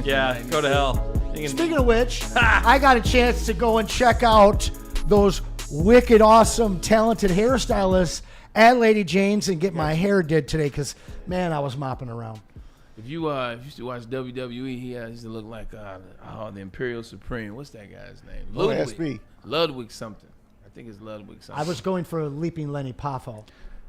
Yeah, go to hell. Speaking of which, I got a chance to go and check out those wicked, awesome, talented hairstylists at Lady Jane's and get my hair did today because, man, I was mopping around. If you used to watch WWE, he used to look like the Imperial Supreme. What's that guy's name? Ludwig. Ludwig something. I think it's Ludwig something. I was going for Leaping Lenny Poffo.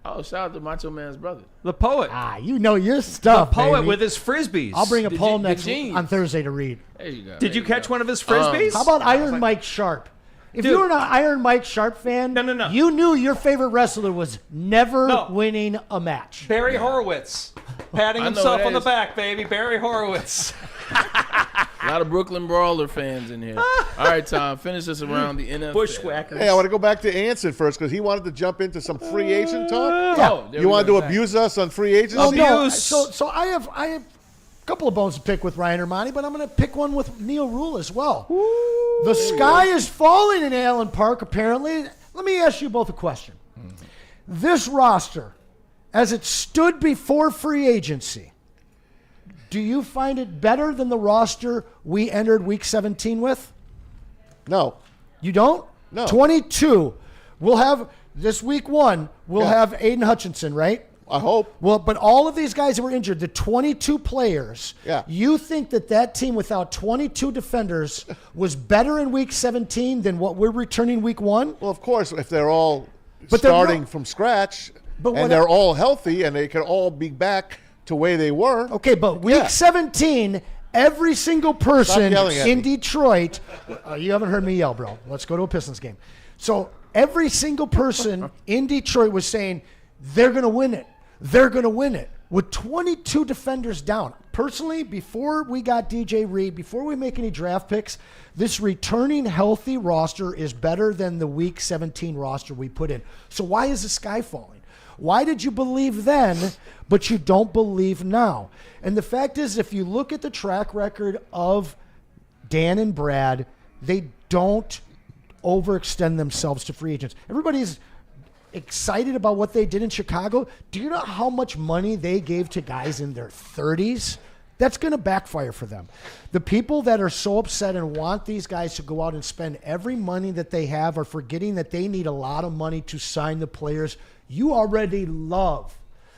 Oh, shout out to Macho Man's brother. The poet. You know your stuff, The poet baby. with his frisbees. I'll bring a poem jeans. on Thursday to read. There you go. Did you catch one of his frisbees? How about Iron Mike Sharp? If you were an Iron Mike Sharp fan, No. you knew your favorite wrestler was never winning a match. Barry Horowitz. Patting himself on the back, baby. Barry Horowitz. A lot of Brooklyn Brawler fans in here. All right, Tom, finish us around the NFL. Bushwhackers. Hey, I want to go back to Anson first because he wanted to jump into some free agent talk. Oh, You wanted to abuse us on free agency? Well, no. So I have a couple of bones to pick with Ryan Ermanni, but I'm going to pick one with Neil Rule as well. The sky is falling in Allen Park, apparently. Let me ask you both a question. This roster, as it stood before free agency, do you find it better than the roster we entered Week 17 with? No. You don't? No. 22. We'll have, this Week 1, we'll have Aiden Hutchinson, right? I hope. Well, but all of these guys that were injured, the 22 players, Yeah. you think that team without 22 defenders was better in Week 17 than what we're returning Week 1? Well, of course, if they're all But they're starting not- from scratch But and they're all healthy and they can all be back to where they were. Okay, but Week 17, every single person yelling at in me. Detroit, you haven't heard me yell, bro. Let's go to a Pistons game. So every single person in Detroit was saying, they're going to win it. They're going to win it. With 22 defenders down. Personally, before we got DJ Reed, before we make any draft picks, this returning healthy roster is better than the Week 17 roster we put in. So why is the sky falling? Why did you believe then, but you don't believe now? And the fact is, if you look at the track record of Dan and Brad, they don't overextend themselves to free agents. Everybody's excited about what they did in Chicago. Do you know how much money they gave to guys in their 30s? That's going to backfire for them. The people that are so upset and want these guys to go out and spend every money that they have are forgetting that they need a lot of money to sign the players you already love.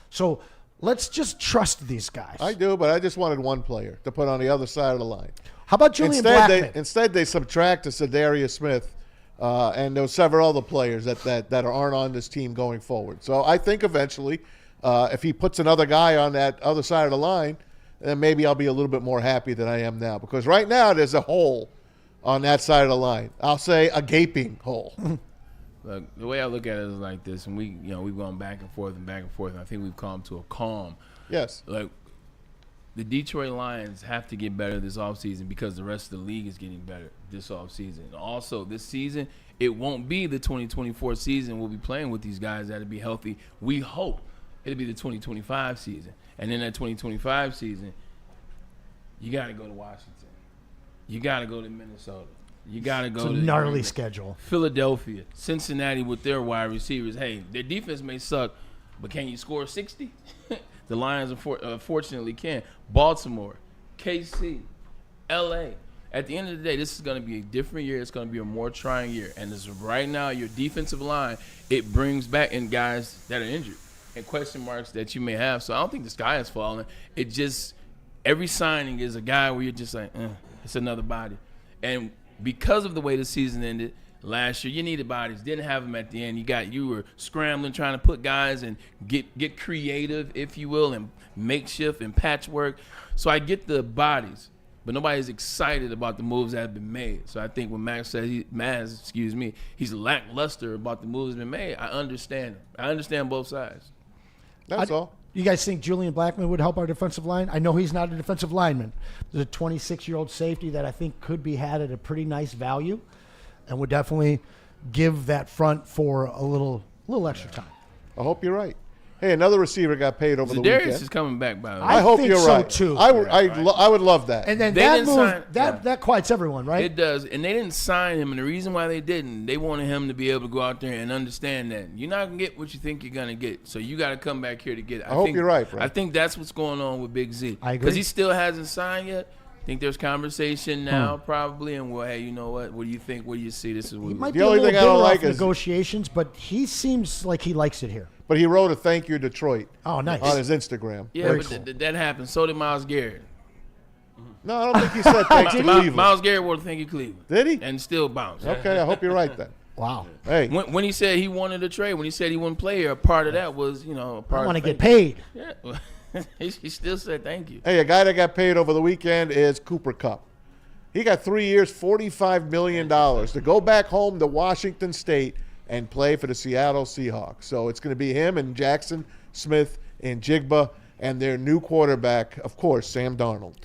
So let's just trust these guys. I do, but I just wanted one player to put on the other side of the line. How about Julian Blackmon? Instead, they subtract Sadarius Smith, and there's several other players that aren't on this team going forward. So I think eventually, if he puts another guy on that other side of the line, then maybe I'll be a little bit more happy than I am now. Because right now there's a hole on that side of the line. I'll say a gaping hole. Look, the way I look at it is like this, and we've gone back and forth, and I think we've come to a calm. Yes. Like, the Detroit Lions have to get better this offseason because the rest of the league is getting better this offseason. Also, this season, it won't be the 2024 season we'll be playing with these guys that'll be healthy. We hope it'll be the 2025 season. And in that 2025 season, you got to go to Washington. You got to go to Minnesota. You got to go to gnarly schedule. Philadelphia, Cincinnati with their wide receivers. Hey, their defense may suck, but can you score 60? The Lions, unfortunately, can. Baltimore, KC, LA. At the end of the day, this is going to be a different year. It's going to be a more trying year. And as of right now, your defensive line, it brings back in guys that are injured and question marks that you may have. So I don't think the sky is falling. It just, every signing is a guy where you're just like, it's another body. And because of the way the season ended last year, you needed bodies. Didn't have them at the end. You were scrambling, trying to put guys and get creative, if you will, and makeshift and patchwork. So I get the bodies, but nobody's excited about the moves that have been made. So I think when Max says he's lackluster about the moves that have been made, I understand him. I understand both sides. That's all. You guys think Julian Blackmon would help our defensive line? I know he's not a defensive lineman. There's a 26-year-old safety that I think could be had at a pretty nice value and would definitely give that front for a little extra time. I hope you're right. Hey, another receiver got paid over the Darius weekend. is coming back, by the way. I hope think you're so, right. too. I would love that. And then They that didn't move, sign- that quiets everyone, right? It does. And they didn't sign him. And the reason why they didn't, they wanted him to be able to go out there and understand that you're not going to get what you think you're going to get. So you got to come back here to get it. I hope you're right, Brad. I think that's what's going on with Big Z. I agree. Because he still hasn't signed yet. I think there's conversation now probably. And, well, hey, you know what? What do you think? What do you see? This is what He we might The be a only little thing I bitter don't off like is- negotiations, but he seems like he likes it here. But he wrote a thank you Detroit Oh, nice. on his Instagram. Yeah, Very but cool. that happened. So did Myles Garrett. No, I don't think he said thanks to Cleveland. Myles Garrett wrote a thank you Cleveland. Did he? And still bounced. Okay, I hope you're right then. Wow. Hey, When he said he wanted a trade, when he said he wouldn't play here, a part of that was, a part I want to of get thank paid. you. Yeah. he still said thank you. a guy that got paid over the weekend is Cooper Kupp. He got 3 years, $45 million to go back home to Washington State and play for the Seattle Seahawks. So it's going to be him and Jackson Smith and Jigba and their new quarterback, of course, Sam Darnold.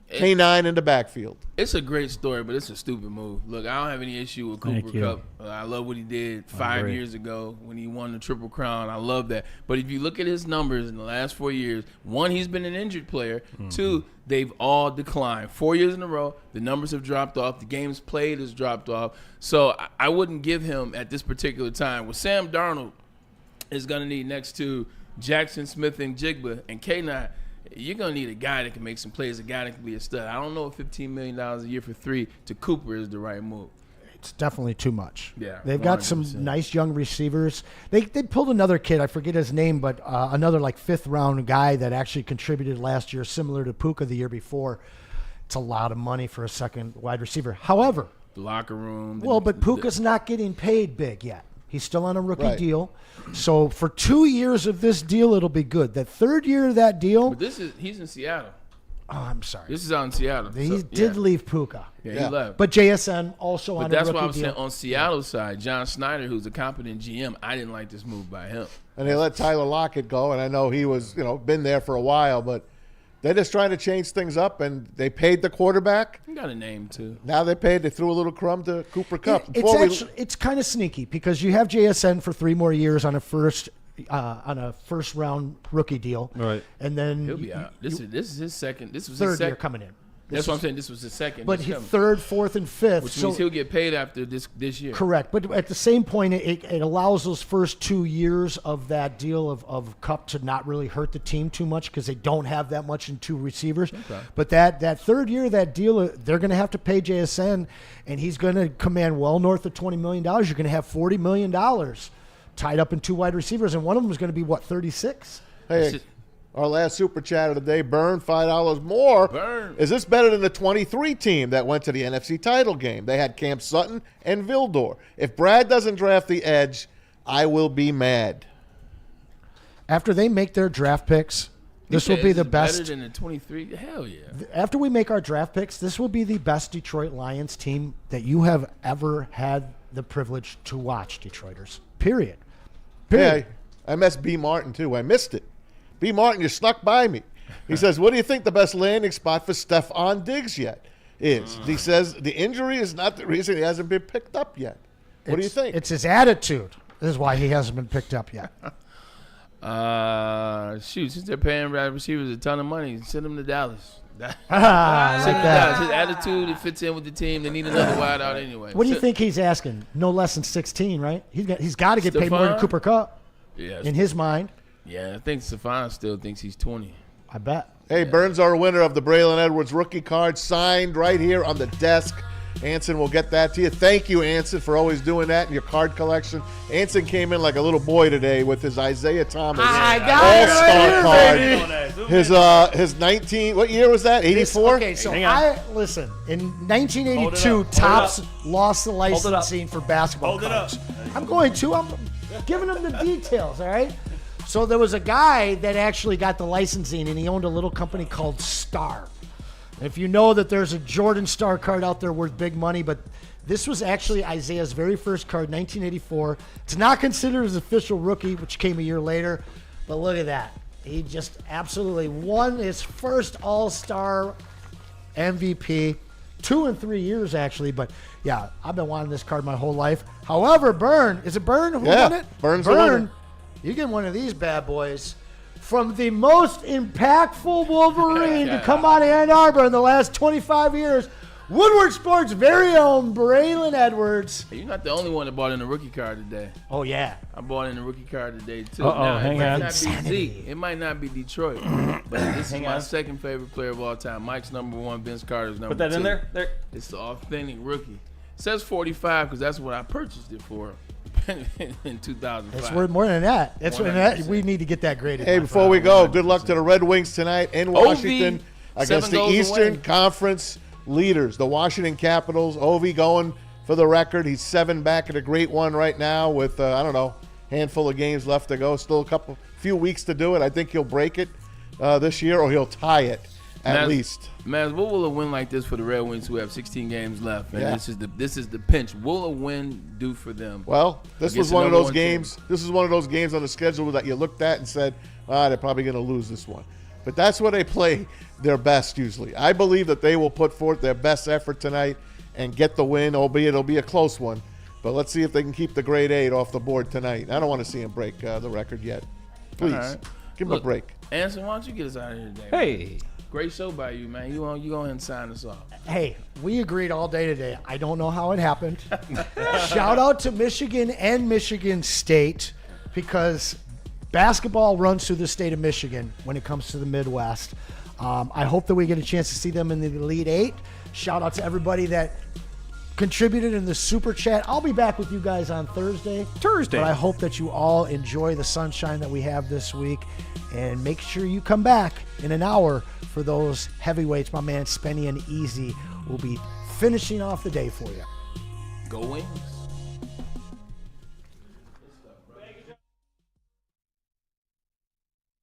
K9 in the backfield. It's a great story, but it's a stupid move. Look, I don't have any issue with Cooper Kupp. I love what he did 5 years ago when he won the Triple Crown. I love that. But if you look at his numbers in the last 4 years, one, he's been an injured player. Two, they've all declined. 4 years in a row, the numbers have dropped off. The games played has dropped off. So I wouldn't give him at this particular time. What Sam Darnold is going to need next to Jackson Smith and Jigba and K9, you're going to need a guy that can make some plays, a guy that can be a stud. I don't know if $15 million a year for 3 to Cooper is the right move. It's definitely too much. Yeah, They've got some 100%. nice young receivers. They pulled another kid, I forget his name, but another like fifth-round guy that actually contributed last year, similar to Puka the year before. It's a lot of money for a second wide receiver. However, The locker room. but Puka's not getting paid big yet. He's still on a rookie deal. So for 2 years of this deal, it'll be good. That third year of that deal, But he's in Seattle. oh, I'm sorry. This is out in Seattle. He did leave Puka. Yeah, he left. But JSN also on a that's rookie why I'm deal. saying on Seattle's side, John Snyder, who's a competent GM, I didn't like this move by him. And they let Tyler Lockett go, and I know he was, been there for a while, but they're just trying to change things up, and they paid the quarterback. He got a name, too. Now they threw a little crumb to Cooper Kupp. It's kind of sneaky because you have JSN for 3 more years on a first round rookie deal, Right? And then He'll be out. This is his second. This was third his year second. coming in. That's what I'm saying. This was his second. But This he coming. third, fourth, and fifth. Which means he'll get paid after this year. Correct. But at the same point, it allows those first 2 years of that deal of Cup to not really hurt the team too much because they don't have that much in 2 receivers. Okay. But that third year, that deal, they're going to have to pay JSN, and he's going to command well north of $20 million. You're going to have $40 million tied up in 2 wide receivers, and one of them is going to be, what, 36? Hey, our last super chat of the day, Burn, $5 more. Burn. Is this better than the 23 team that went to the NFC title game? They had Cam Sutton and Vildor. If Brad doesn't draft the edge, I will be mad. After they make their draft picks, this will be the best. Better than the 23? Hell yeah. After we make our draft picks, this will be the best Detroit Lions team that you have ever had the privilege to watch, Detroiters. Period. Hey, I missed B. Martin, too. I missed it. B. Martin, you snuck by me. He says, what do you think the best landing spot for Stephon Diggs yet is? He says the injury is not the reason he hasn't been picked up yet. What do you think? It's his attitude. This is why he hasn't been picked up yet. Shoot, since they're paying wide receivers a ton of money, send him to Dallas. I like that. His attitude, it fits in with the team. They need another wide out anyway. What do you think he's asking? No less than 16, right? He's got to get paid more than Stephon? Cooper Kupp. Yeah, In his mind, yeah, I think Stephon still thinks he's 20. I bet. Hey, Burns, our winner of the Braylon Edwards rookie card, signed right here on the desk. Anson will get that to you. Thank you, Anson, for always doing that in your card collection. Anson came in like a little boy today with his Isaiah Thomas I got it right All-Star here, card. His 19, what year was that? 84? Okay, so listen. In 1982, Topps lost the licensing for basketball cards. I'm giving them the details, all right? So there was a guy that actually got the licensing, and he owned a little company called Star. If you know that there's a Jordan Star card out there worth big money, but this was actually Isaiah's very first card, 1984. It's not considered his official rookie, which came a year later, but look at that. He just absolutely won his first All-Star MVP, 2 and 3 years actually, but yeah, I've been wanting this card my whole life. However, Burn, is it Burn who won it? Burn's the winner. You get one of these bad boys. From the most impactful Wolverine to come out of Ann Arbor in the last 25 years, Woodward Sports' very own Braylon Edwards. You're not the only one that bought in a rookie card today. Oh, yeah. I bought in a rookie card today, too. Hang on. It might not be Z. It might not be Detroit. But this is my second favorite player of all time. Mike's number 1, Vince Carter's number 2. Put that in there? It's the authentic rookie. It says 45 because that's what I purchased it for in 2005. It's worth more than that. We need to get that graded. Hey, before we go, good luck to the Red Wings tonight in Washington against the Eastern away. Conference leaders, the Washington Capitals. Ovi going for the record. He's 7 back at a great one right now with, handful of games left to go. Still few weeks to do it. I think he'll break it this year, or he'll tie it at least. Man, what will a win like this for the Red Wings who have 16 games left? And Yeah. this is the pinch. Will a win do for them? Well, this against was the one of number those one games. team? This is one of those games on the schedule that you looked at and said, they're probably going to lose this one. But that's where they play their best usually. I believe that they will put forth their best effort tonight and get the win, albeit it'll be a close one. But let's see if they can keep the grade 8 off the board tonight. I don't want to see them break the record yet. Please, right. give them a break. Anson, why don't you get us out of here today? Hey. Great show by you, man. You go ahead and sign us off. Hey, we agreed all day today. I don't know how it happened. Shout out to Michigan and Michigan State because basketball runs through the state of Michigan when it comes to the Midwest. I hope that we get a chance to see them in the Elite 8. Shout out to everybody that contributed in the super chat. I'll be back with you guys on Thursday. But I hope that you all enjoy the sunshine that we have this week. And make sure you come back in an hour for those heavyweights. My man Spenny and Easy will be finishing off the day for you. Go Wings.